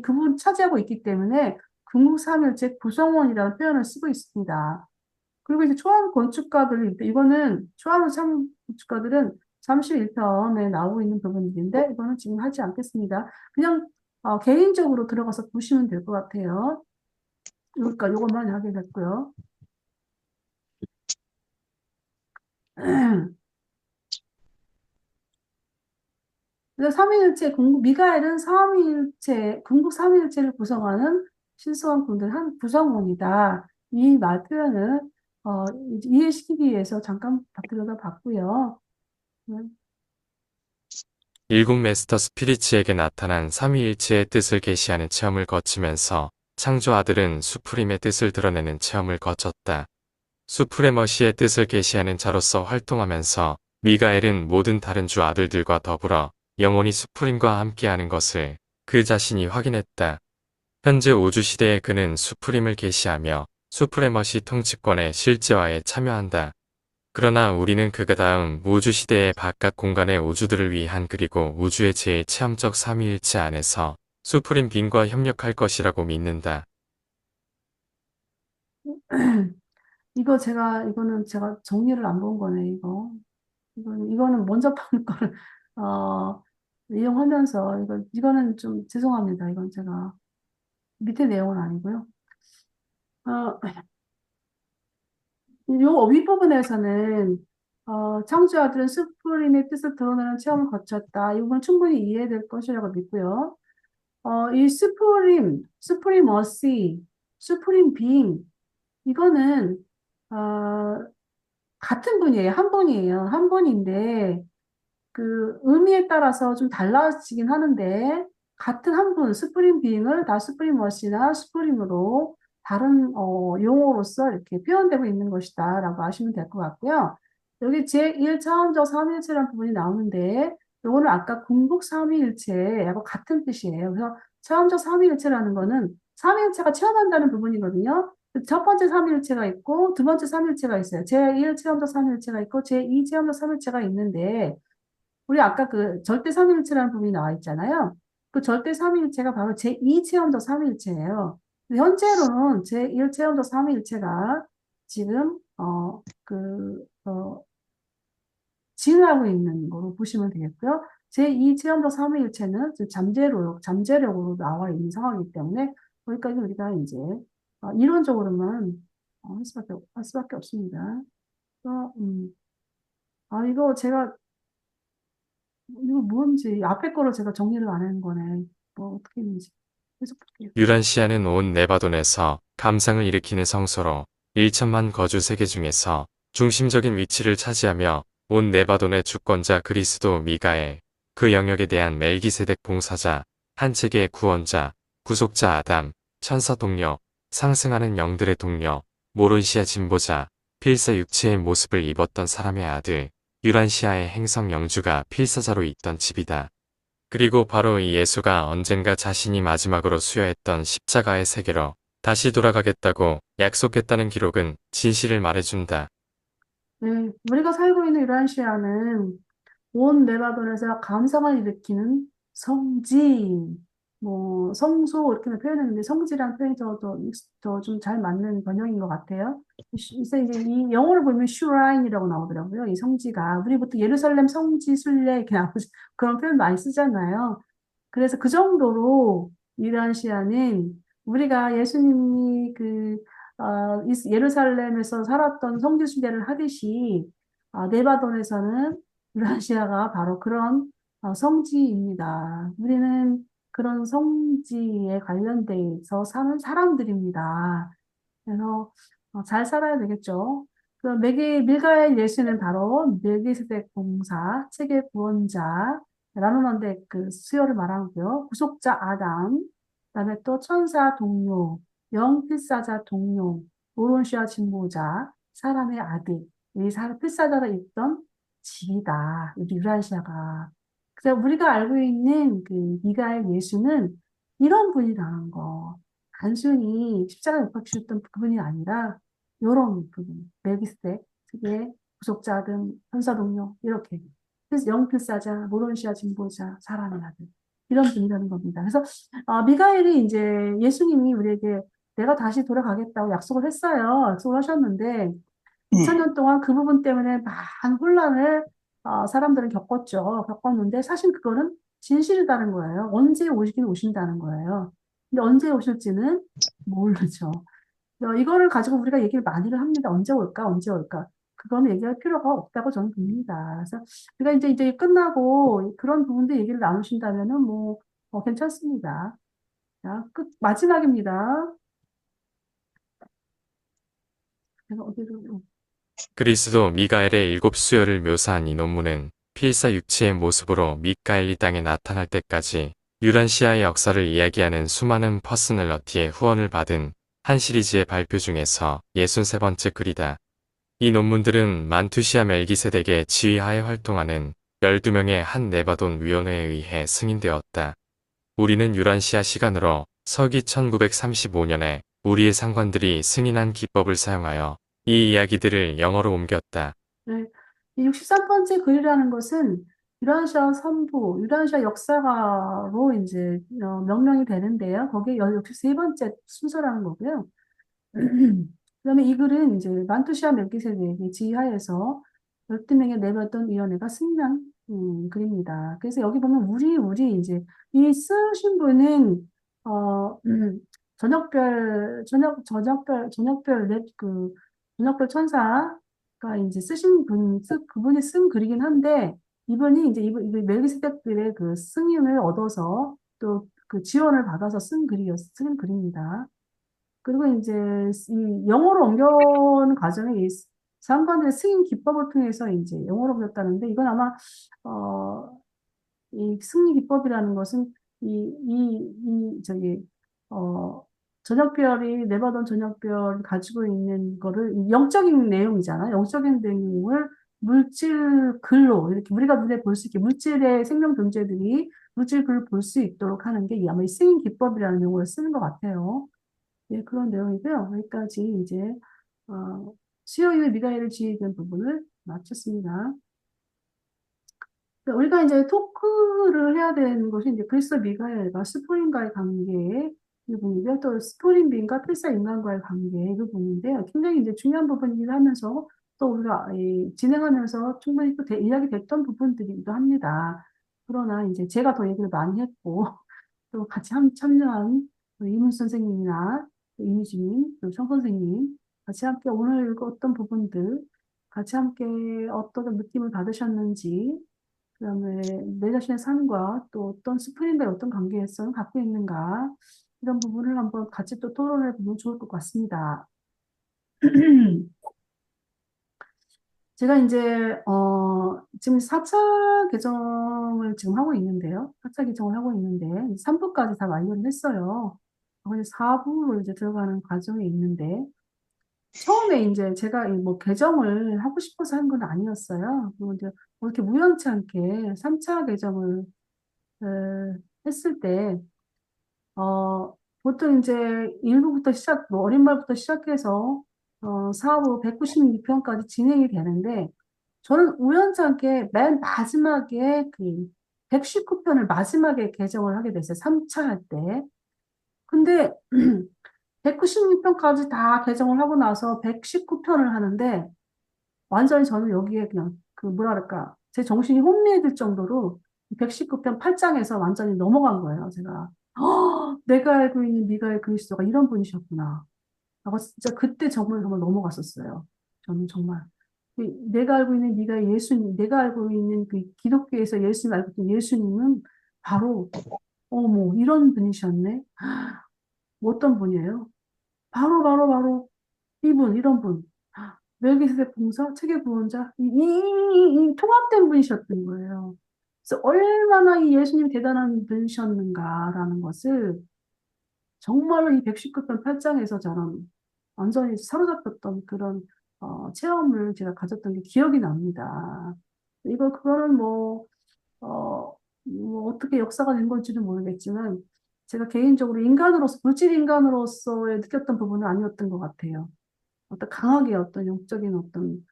그분 차지하고 있기 때문에 금국삼일체 구성원이라는 표현을 쓰고 있습니다. 그리고 이제 초안 건축가들이 이거는 초안 건축가들은 31편에 나오고 있는 부분인데 이거는 지금 하지 않겠습니다. 그냥 개인적으로 들어가서 보시면 될 것 같아요. 그러니까 이것만 하게 됐고요. 그래서 미가엘은 궁극 삼위일체를 구성하는 신성한 군들 한 구성원이다. 이 말 표현을 이해시키기 위해서 잠깐 들여다봤고요. 일곱 메스터 스피리츠에게 나타난 삼위일체의 뜻을 계시하는 체험을 거치면서 창조 아들은 수프림의 뜻을 드러내는 체험을 거쳤다. 수프레머시의 뜻을 계시하는 자로서 활동하면서 미가엘은 모든 다른 주 아들들과 더불어 영원히 수프림과 함께하는 것을 그 자신이 확인했다. 현재 우주 시대에 그는 수프림을 계시하며 수프레머시 통치권의 실제화에 참여한다. 그러나 우리는 그가 다음 우주 시대의 바깥 공간의 우주들을 위한 그리고 우주의 제일 체험적 삼위일체 안에서 수프림 빈과 협력할 것이라고 믿는다. 이거는 제가 정리를 안 본 거네, 이거. 이거는 먼저 본 거를, 어, 이용하면서, 이거는 좀 죄송합니다. 이건 제가 밑에 내용은 아니고요. 어, 요 윗부분에서는, 창조아들은 수프림의 뜻을 드러내는 체험을 거쳤다. 이 부분 충분히 이해될 것이라고 믿고요. 이 수프리머시, 수프림 빙, 이거는, 어, 같은 분이에요. 한 분이에요. 한 분인데, 그 의미에 따라서 좀 달라지긴 하는데, 같은 한 분, 스프림 빙을 다 스프리머시나 스프림으로 다른 용어로서 이렇게 표현되고 있는 것이다 라고 아시면 될 것 같고요. 여기 제1차원적 삼위일체라는 부분이 나오는데, 요거는 아까 궁극 삼위일체하고 같은 뜻이에요. 그래서 차원적 삼위일체라는 거는 삼위일체가 체험한다는 부분이거든요. 첫 번째 삼위일체가 있고 두 번째 삼위일체가 있어요. 제1 체험적 삼위일체가 있고 제2 체험적 삼위일체가 있는데, 우리 아까 그 절대 삼위일체라는 부분이 나와 있잖아요. 그 절대 삼위일체가 바로 제2 체험적 삼위일체예요. 근데 현재로는 제1 체험적 삼위일체가 지금 진행하고 있는 거로 보시면 되겠고요. 제2 체험적 삼위일체는 지금 잠재력으로 나와 있는 상황이기 때문에 거기까지 우리가 이제 이론적으로만 할 수밖에 없습니다. 이거 제가 이거 뭔지 앞에 거를 제가 정리를 안 하는 거네. 뭐 어떻게 했는지 계속 볼게요. 유란시아는 온 네바돈에서 감상을 일으키는 성소로 1천만 거주 세계 중에서 중심적인 위치를 차지하며 온 네바돈의 주권자 그리스도 미가엘, 그 영역에 대한 멜기세덱 봉사자, 한 체계의 구원자, 구속자 아담, 천사 동료, 상승하는 영들의 동료, 모론시아 진보자, 필사 육체의 모습을 입었던 사람의 아들, 유란시아의 행성 영주가 필사자로 있던 집이다. 그리고 바로 이 예수가 언젠가 자신이 마지막으로 수여했던 십자가의 세계로 다시 돌아가겠다고 약속했다는 기록은 진실을 말해준다. 네, 우리가 살고 있는 이러한 시야는 온 네바돈에서 감상을 일으키는 성지, 뭐 성소 이렇게 표현했는데 성지라는 표현이 더 좀 잘 맞는 번역인 것 같아요. 그래서 이제 이 영어를 보면 슈라인이라고 나오더라고요. 이 성지가 우리 보통 예루살렘 성지 순례 이렇게 나오죠. 그런 표현 많이 쓰잖아요. 그래서 그 정도로 이러한 시야는 우리가 예수님이 예루살렘에서 살았던 성지 순례를 하듯이 네바돈에서는 유라시아가 바로 그런 성지입니다. 우리는 그런 성지에 관련돼서 사는 사람들입니다. 그래서 잘 살아야 되겠죠. 밀가의 예수는 바로 멜기세덱 봉사, 세계 구원자, 라누넌데 그 수요를 말하고요. 구속자 아담, 그다음에 또 천사 동료, 영필사자 동료, 오론시아 진보자, 사람의 아들, 필사자가 있던 집이다. 우리 유라시아가. 그래서 우리가 알고 있는 그 미가엘 예수는 이런 분이라는 거. 단순히 십자가에 못 박히셨던 그분이 아니라 이런 부분, 멜기세덱, 특유의 구속자 등 현사 동료 이렇게 그래서 영필사자, 모론시아 진보자, 사람의 아들 이런 분이라는 겁니다. 그래서 미가엘이 이제 예수님이 우리에게 내가 다시 돌아가겠다고 약속을 했어요. 약속을 하셨는데 2000년 동안 그 부분 때문에 많은 혼란을 사람들은 겪었는데 사실 그거는 진실이라는 거예요. 언제 오시긴 오신다는 거예요. 근데 언제 오실지는 모르죠. 이거를 가지고 우리가 얘기를 많이를 합니다. 언제 올까? 언제 올까? 그거는 얘기할 필요가 없다고 저는 봅니다. 그래서 우리가 이제 끝나고 그런 부분들 얘기를 나누신다면은 괜찮습니다. 자, 마지막입니다. 제가 어디로, 그리스도 미가엘의 일곱 수요를 묘사한 이 논문은 필사육체의 모습으로 미카엘이 땅에 나타날 때까지 유란시아의 역사를 이야기하는 수많은 퍼스널러티의 후원을 받은 한 시리즈의 발표 중에서 63번째 글이다. 이 논문들은 만투시아 멜기세덱의 지휘하에 활동하는 12명의 한 네바돈 위원회에 의해 승인되었다. 우리는 유란시아 시간으로 서기 1935년에 우리의 상관들이 승인한 기법을 사용하여 이 이야기들을 영어로 옮겼다. 네. 이 63번째 글이라는 것은 유라시아 선부, 유라시아 역사가로 이제 명명이 되는데요. 거기에 63번째 순서라는 거고요. 그다음에 이 글은 이제 만투시아 멜기세덱의 지휘하에서 12명의 네바돈 위원회가 승인한 글입니다. 그래서 여기 보면 우리 이제 이 쓰신 분은 어 저녁별 천사가 이제 그분이 쓴 글이긴 한데 이분이 이제 이분 멜기세덱들의 그 승인을 얻어서 또 그 지원을 받아서 쓴 글입니다. 그리고 이제 이 영어로 옮겨오는 과정에 이 상관의 승인 기법을 통해서 이제 영어로 옮겼다는데 이건 아마 이 승리 기법이라는 것은 저기 어 네바돈 저녁별이 가지고 있는 거를 이 영적인 내용이잖아. 영적인 내용을 물질 글로 이렇게 우리가 눈에 볼 수 있게 물질의 생명 존재들이 물질 글을 볼 수 있도록 하는 게 아마 이 승인 기법이라는 용어를 쓰는 것 같아요. 예, 그런 내용이고요. 여기까지 이제 수요 이후 미가엘을 지휘된 부분을 마쳤습니다. 우리가 이제 토크를 해야 되는 것이 이제 그리스도 미가엘과 스포린과의 관계의 부분이고요. 또 스포린빈과 필사 인간과의 관계의 부분인데요. 굉장히 이제 중요한 부분이기도 하면서 또 우리가 진행하면서 충분히 또 이야기 됐던 부분들이기도 합니다. 그러나 이제 제가 더 얘기를 많이 했고 또 같이 참여한 이문 선생님이나 이미주님, 또 청 선생님, 같이 함께 오늘 읽었던 부분들, 같이 함께 어떤 느낌을 받으셨는지, 그다음에 내 자신의 삶과 또 어떤 스프링과의 어떤 관계성을 갖고 있는가, 이런 부분을 한번 같이 또 토론해 보면 좋을 것 같습니다. 제가 이제, 지금 4차 개정을 지금 하고 있는데요. 4차 개정을 하고 있는데, 3부까지 다 완료를 했어요. 이제 4부로 이제 들어가는 과정에 있는데, 처음에 이제 제가 이 뭐 개정을 하고 싶어서 한 건 아니었어요. 그리고 이제 뭐 이렇게 우연치 않게 3차 개정을 에, 했을 때, 보통 이제 1부부터 뭐 어린 말부터 시작해서 4부 196편까지 진행이 되는데, 저는 우연찮게 맨 마지막에 그 119편을 마지막에 개정을 하게 됐어요. 3차 할 때. 근데 196편까지 다 개정을 하고 나서 119편을 하는데 완전히 저는 여기에 그냥 그 뭐랄까 제 정신이 혼미해질 정도로 119편 8장에서 완전히 넘어간 거예요. 제가 내가 알고 있는 미가엘 그리스도가 이런 분이셨구나. 하고 진짜 그때 정말 정말 넘어갔었어요. 저는 정말 내가 알고 있는 네가 예수님, 내가 알고 있는 그 기독교에서 예수님 알고 있는 예수님은 바로 어머 이런 분이셨네. 뭐 어떤 분이에요? 바로 이런 분. 멜기세덱 봉사, 체계 구원자, 이 통합된 분이셨던 거예요. 그래서 얼마나 이 예수님이 대단한 분이셨는가라는 것을 정말로 이 119편 8장에서 저는 완전히 사로잡혔던 그런 체험을 제가 가졌던 게 기억이 납니다. 그거는 뭐 어떻게 역사가 된 건지는 모르겠지만 제가 개인적으로 물질 인간으로서의 느꼈던 부분은 아니었던 것 같아요. 어떤 강하게 어떤 영적인 어떤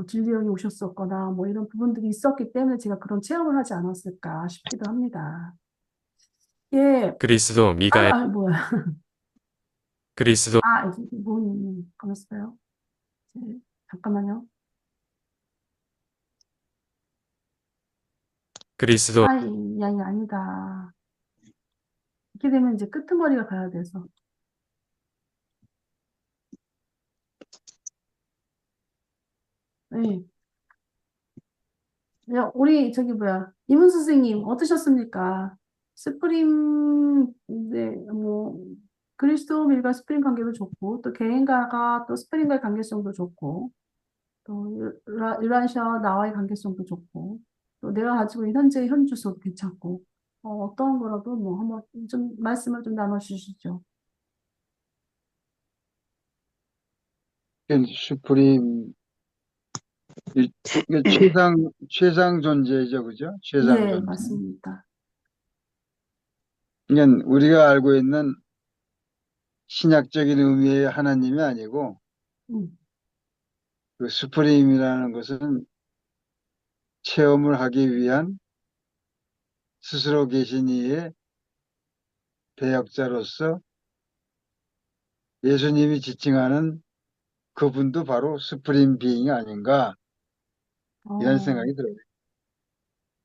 진리형이 오셨었거나 뭐 이런 부분들이 있었기 때문에 제가 그런 체험을 하지 않았을까 싶기도 합니다. 예, 그리스도 미가엘, 뭐야. 그리스도, 감았어요. 네, 잠깐만요. 그리스도, 아니다. 이렇게 되면 이제 끄트머리가 가야 돼서. 네. 우리 이문 선생님 어떠셨습니까? 네, 뭐 그리스도 밀과 스프링 관계도 좋고 또 개인과가 또 스프링과의 관계성도 좋고 또 유란시아와 나와의 관계성도 좋고 또 내가 가지고 있는 현재의 현주소도 괜찮고, 어떤 거라도 뭐 한번 좀 말씀을 좀 나눠주시죠. 슈프림, 이게 최상 존재죠, 그죠? 최상 예, 존재. 맞습니다. 그러니까 우리가 알고 있는 신약적인 의미의 하나님이 아니고, 음, 그 슈프림이라는 것은 체험을 하기 위한 스스로 계신 이의 대역자로서 예수님이 지칭하는 그분도 바로 수프림 비잉이 아닌가, 이런 어, 생각이 들어요.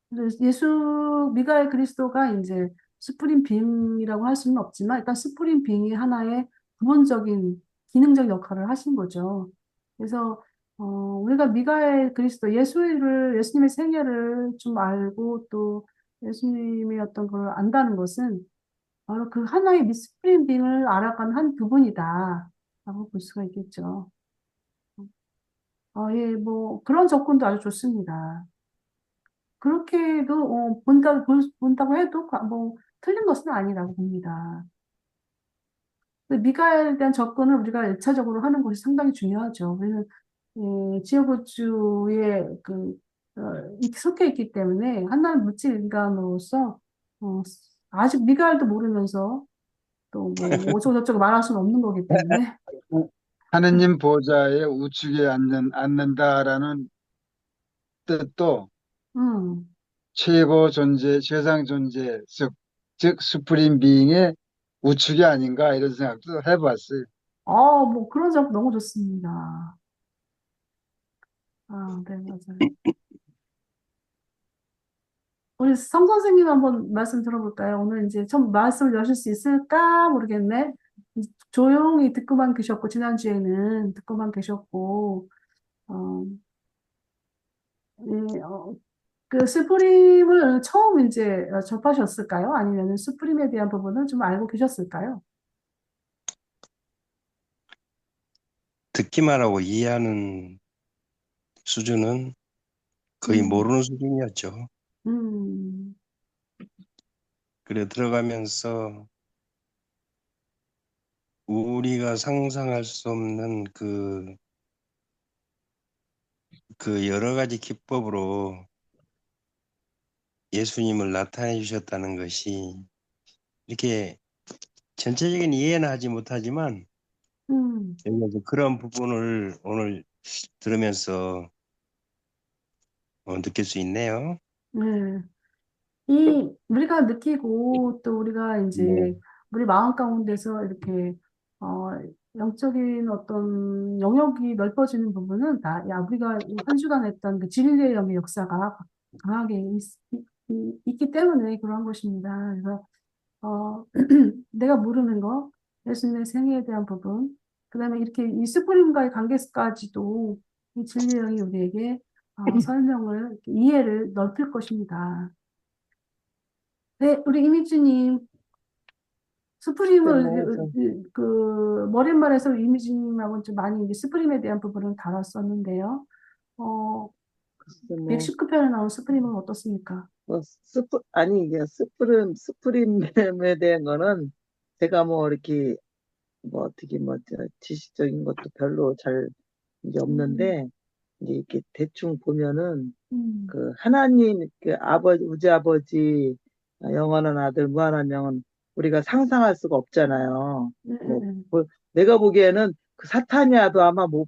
그래서 미가엘 그리스도가 이제 스프링 빙이라고 할 수는 없지만 일단 스프링 빙이 하나의 부분적인 기능적 역할을 하신 거죠. 그래서 우리가 미가엘 그리스도 예수님의 생애를 좀 알고 또 예수님의 어떤 걸 안다는 것은 바로 그 하나의 스프링 빙을 알아간 한 부분이다라고 볼 수가 있겠죠. 예, 뭐 그런 접근도 아주 좋습니다. 그렇게도 본다고 해도 뭐 틀린 것은 아니라고 봅니다. 근데 미가엘에 대한 접근을 우리가 일차적으로 하는 것이 상당히 중요하죠. 우리는 지오구주에 속해 있기 때문에 하나는 물질 인간으로서 어, 아직 미가엘도 모르면서 또 뭐 어쩌고저쩌고 말할 수는 없는 거기 때문에 하느님 보좌에 우측에 앉는다라는 뜻도 음, 최고 존재, 최상 존재, 즉 수프림 비잉의 우측이 아닌가 이런 생각도 해봤어요. 뭐 그런 점 너무 좋습니다. 네, 맞아요. 우리 성 선생님 한번 말씀 들어볼까요? 오늘 이제 처음 말씀을 여실 수 있을까 모르겠네. 조용히 듣고만 계셨고, 지난주에는 듣고만 계셨고, 어, 예, 그 스프림을 처음 이제 접하셨을까요? 아니면 스프림에 대한 부분을 좀 알고 계셨을까요? 듣기만 하고 이해하는 수준은 거의 음, 모르는 수준이었죠. 음, 그래 들어가면서 우리가 상상할 수 없는 그 여러 가지 기법으로 예수님을 나타내 주셨다는 것이 이렇게 전체적인 이해는 하지 못하지만 음, 여기서 그런 부분을 오늘 들으면서 느낄 수 있네요. 네. 우리가 느끼고 또 우리가 네. 이제 우리 마음 가운데서 이렇게 어, 영적인 어떤 영역이 넓어지는 부분은 다, 우리가 한 주간 했던 그 진리의 영의 역사가 강하게 있기 때문에 그러한 것입니다. 그래서, 내가 모르는 거, 예수님의 생애에 대한 부분, 그 다음에 이렇게 이 스프림과의 관계까지도 이 진리의 영이 우리에게 설명을, 이렇게 이해를 넓힐 것입니다. 네, 우리 이미주님, 네, 스프림을, 뭐, 머릿말에서 이미주님하고는 좀 많이 이제 스프림에 대한 부분을 다뤘었는데요. 어, 글쎄 뭐, 119편에 나온 스프림은 어떻습니까? 아니, 이게 스프림에 대한 거는 제가 뭐 이렇게 뭐 어떻게 뭐 지식적인 것도 별로 잘 이제 음, 없는데 이제 이렇게 대충 보면은 음, 그 하나님 그 아버지 우주 아버지 영원한 아들 무한한 영은 우리가 상상할 수가 없잖아요. 음, 뭐, 음, 뭐 내가 보기에는 그 사타니아도 아마 못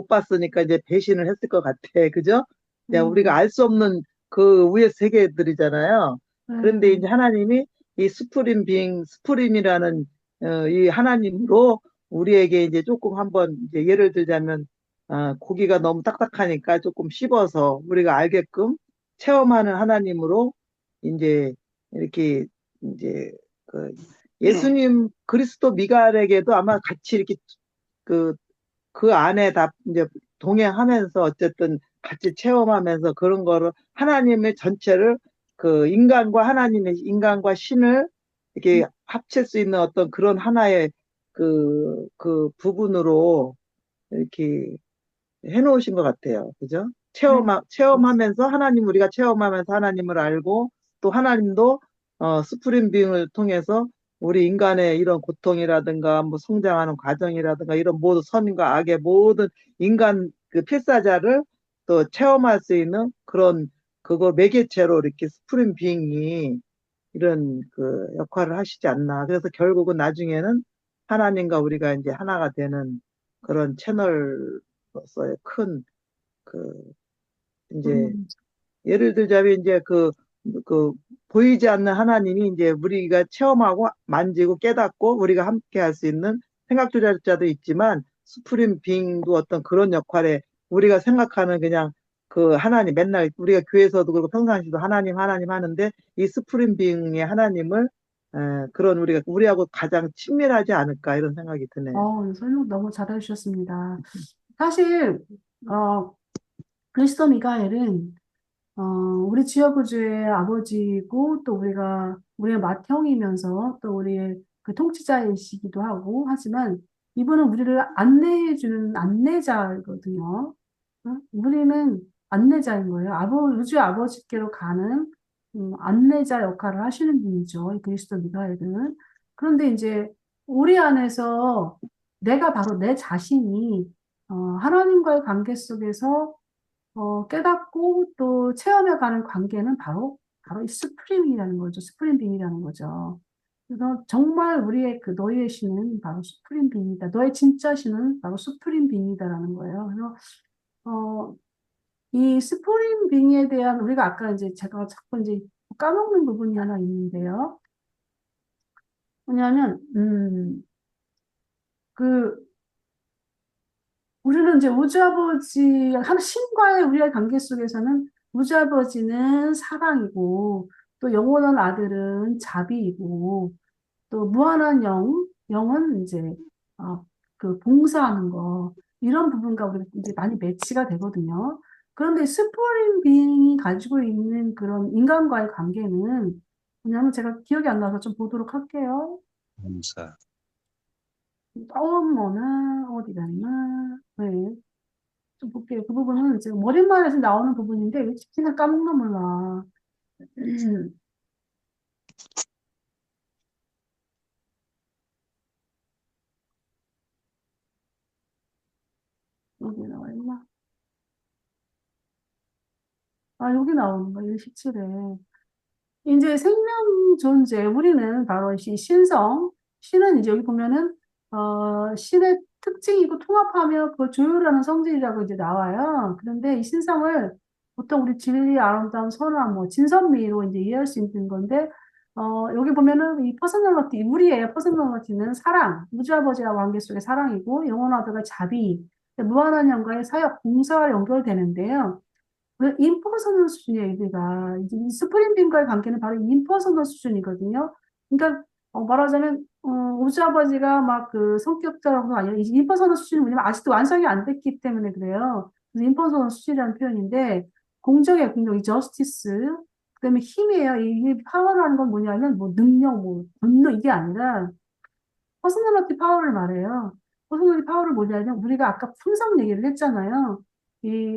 봤으니까 이제 배신을 했을 것 같아. 그죠? 그냥 우리가 음, 알 수 없는 그 위의 세계들이잖아요. 그런데 이제 음, 하나님이 이 스프림이라는 이 하나님으로 우리에게 이제 조금 한번 이제 예를 들자면 고기가 너무 딱딱하니까 조금 씹어서 우리가 알게끔 체험하는 하나님으로 이제 이렇게 이제 그 예수님 그리스도 미갈에게도 아마 같이 이렇게 그, 그 안에 다 이제 동행하면서 어쨌든 같이 체험하면서 그런 거를 하나님의 전체를 그 인간과 신을 이렇게 합칠 수 있는 어떤 그런 하나의 그 부분으로 이렇게 해놓으신 것 같아요. 그죠? 네. 체험하면서 하나님 우리가 체험하면서 하나님을 알고 또 하나님도 스프링 빙을 통해서 우리 인간의 이런 고통이라든가 뭐 성장하는 과정이라든가 이런 모든 선과 악의 모든 인간 그 필사자를 또 체험할 수 있는 그런 그거 매개체로 이렇게 스프링 빙이 이런 그 역할을 하시지 않나. 그래서 결국은 나중에는 하나님과 우리가 이제 하나가 되는 그런 채널로서의 큰 그 이제 음, 예를 들자면 이제 그 보이지 않는 하나님이 이제 우리가 체험하고 만지고 깨닫고 우리가 함께 할 수 있는 생각 조작자도 있지만 수프림 빙도 어떤 그런 역할에 우리가 생각하는 그냥 그 하나님 맨날 우리가 교회에서도 그렇고 평상시도 하나님 하나님 하는데 이 수프림 빙의 하나님을 그런 우리하고 가장 친밀하지 않을까 이런 생각이 드네요. 설명 너무 잘해주셨습니다. 사실, 어, 그리스도 미가엘은 우리 지어구주의 아버지고 또 우리의 맏형이면서 또 우리의 그 통치자이시기도 하고 하지만 이분은 우리를 안내해주는 안내자이거든요. 우리는 안내자인 거예요. 우주 아버지께로 가는 안내자 역할을 하시는 분이죠. 이 그리스도 미가엘은. 그런데 이제 우리 안에서 내가 바로 내 자신이 하나님과의 관계 속에서 깨닫고 또 체험해가는 관계는 바로 이 스프링이라는 거죠. 스프링빙이라는 거죠. 그래서 정말 우리의 그 너희의 신은 바로 스프링빙이다. 너의 진짜 신은 바로 스프링빙이다라는 거예요. 그래서, 어, 이 스프링빙에 대한 우리가 아까 이제 제가 자꾸 이제 까먹는 부분이 하나 있는데요. 뭐냐면, 그, 우리는 이제 우주아버지, 한 신과의 우리의 관계 속에서는 우주아버지는 사랑이고, 또 영원한 아들은 자비이고, 또 무한한 영은 이제, 어, 그 봉사하는 거, 이런 부분과 우리가 이제 많이 매치가 되거든요. 그런데 스프링 빙이 가지고 있는 그런 인간과의 관계는, 뭐냐면 제가 기억이 안 나서 좀 보도록 할게요. 감사. 뭐나, 어디 갔나, 네. 좀 볼게요. 그 부분은 지금 머릿말에서 나오는 부분인데, 이거 그냥 까먹나 몰라. 여기 나와 있나? 여기 나오는 거야. 17에. 이제 생명 존재, 우리는 바로 이 신성, 신은 이제 여기 보면은, 신의 특징이고 통합하며 그걸 조율하는 성질이라고 이제 나와요. 그런데 이 신성을 보통 우리 진리, 아름다움, 선한, 뭐, 진선미로 이제 이해할 수 있는 건데, 여기 보면은 이 퍼스널리티, 우리의 퍼스널리티는 사랑, 우주아버지와 관계 속의 사랑이고, 영원하다가 자비, 무한한 영과의 사역, 봉사와 연결되는데요. 그 임퍼서널 수준이에요, 여기가. 이제 이 스프링빈과의 관계는 바로 임퍼서널 수준이거든요. 그러니까, 말하자면, 우주 아버지가 막 그 성격자라고가 아니라, 이제 임퍼서널 수준이 뭐냐면, 아직도 완성이 안 됐기 때문에 그래요. 그래서 임퍼서널 수준이라는 표현인데, 공정의 이 저스티스, 그 다음에 힘이에요. 이 파워라는 건 뭐냐면, 뭐, 능력, 뭐, 분노, 이게 아니라, 퍼스널리티 파워를 말해요. 퍼스널리티 파워를 뭐냐면 우리가 아까 품성 얘기를 했잖아요.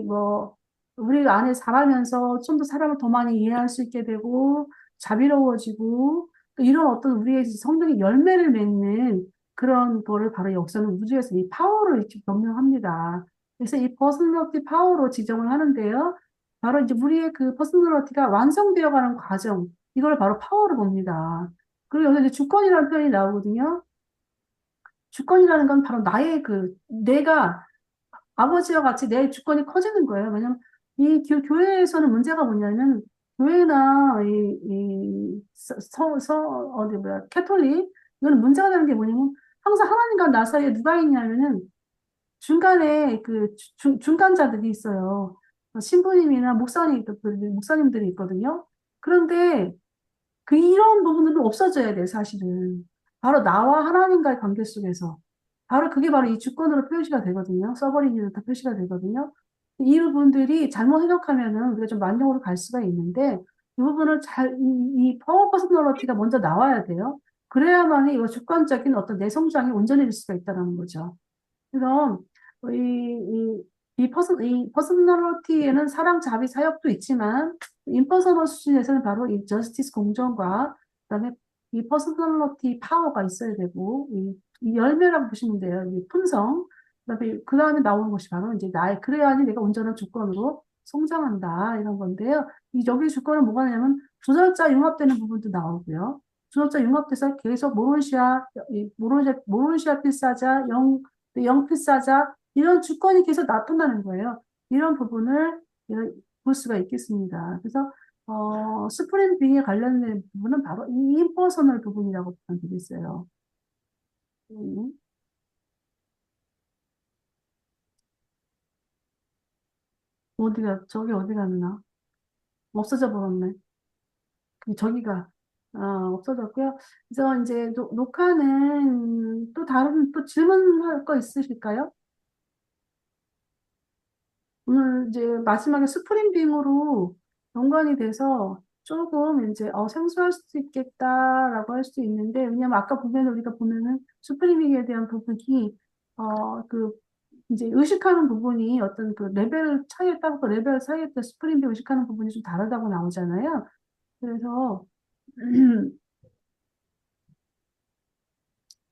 뭐 우리 안에 살아면서 좀 더 사람을 더 많이 이해할 수 있게 되고 자비로워지고 또 이런 어떤 우리의 성령의 열매를 맺는 그런 거를 바로 역사는 우주에서 이 파워를 이렇게 명명합니다. 그래서 이 퍼스널리티 파워로 지정을 하는데요. 바로 이제 우리의 그 퍼스널리티가 완성되어 가는 과정, 이걸 바로 파워로 봅니다. 그리고 여기서 이제 주권이라는 표현이 나오거든요. 주권이라는 건 바로 내가 아버지와 같이 내 주권이 커지는 거예요. 왜냐면 이 교회에서는 문제가 뭐냐면, 교회나 어디 뭐야, 캐톨릭, 이거는 문제가 되는 게 뭐냐면, 항상 하나님과 나 사이에 누가 있냐면은, 중간에 중간자들이 있어요. 신부님이나 목사님들이 있거든요. 그런데 이런 부분들은 없어져야 돼, 사실은. 바로 나와 하나님과의 관계 속에서. 그게 바로 이 주권으로 표시가 되거든요. 서버리니로 다 표시가 되거든요. 이 부분들이 잘못 해석하면은 우리가 좀 만용으로 갈 수가 있는데, 이 부분을 이 파워 퍼스널리티가 먼저 나와야 돼요. 그래야만 이 주권적인 어떤 내 성장이 온전해질 수가 있다는 거죠. 그래서 이 이 퍼스널리티에는 사랑, 자비, 사역도 있지만 임퍼서널 수준에서는 바로 이 저스티스 공정과 그다음에 이 퍼스널리티 파워가 있어야 되고 이 열매라고 보시면 돼요. 이 품성. 그다음에 나오는 것이 바로 이제 나의 그래야지 내가 온전한 주권으로 성장한다 이런 건데요. 이 여기 주권은 뭐가 되냐면 조설자 융합되는 부분도 나오고요. 조설자 융합돼서 계속 모론시아 필사자, 영 필사자 이런 주권이 계속 나타나는 거예요. 이런 부분을 볼 수가 있겠습니다. 그래서 스프링 빙에 관련된 부분은 바로 이 임퍼서널 부분이라고 보면 되겠어요. 음. 저기 어디 갔나? 없어져 버렸네. 저기가 없어졌고요. 그래서 이제 녹화는 또 다른 또 질문할 거 있으실까요? 오늘 이제 마지막에 스프링 빙으로 연관이 돼서 조금 이제 생소할 수도 있겠다라고 할 수도 있는데 왜냐면 아까 보면 우리가 보면은 스프링 빙에 대한 부분이 그 이제 의식하는 부분이 어떤 그 레벨 차이에 따라서 레벨 사이에 따라 스프링 빙 의식하는 부분이 좀 다르다고 나오잖아요. 그래서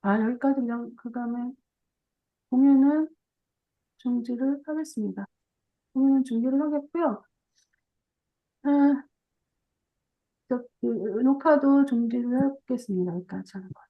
여기까지 그냥 그다음에 공유는 중지를 하겠습니다. 공유는 중지를 하겠고요. 아, 녹화도 중지를 하겠습니다. 여기까지 하는 거.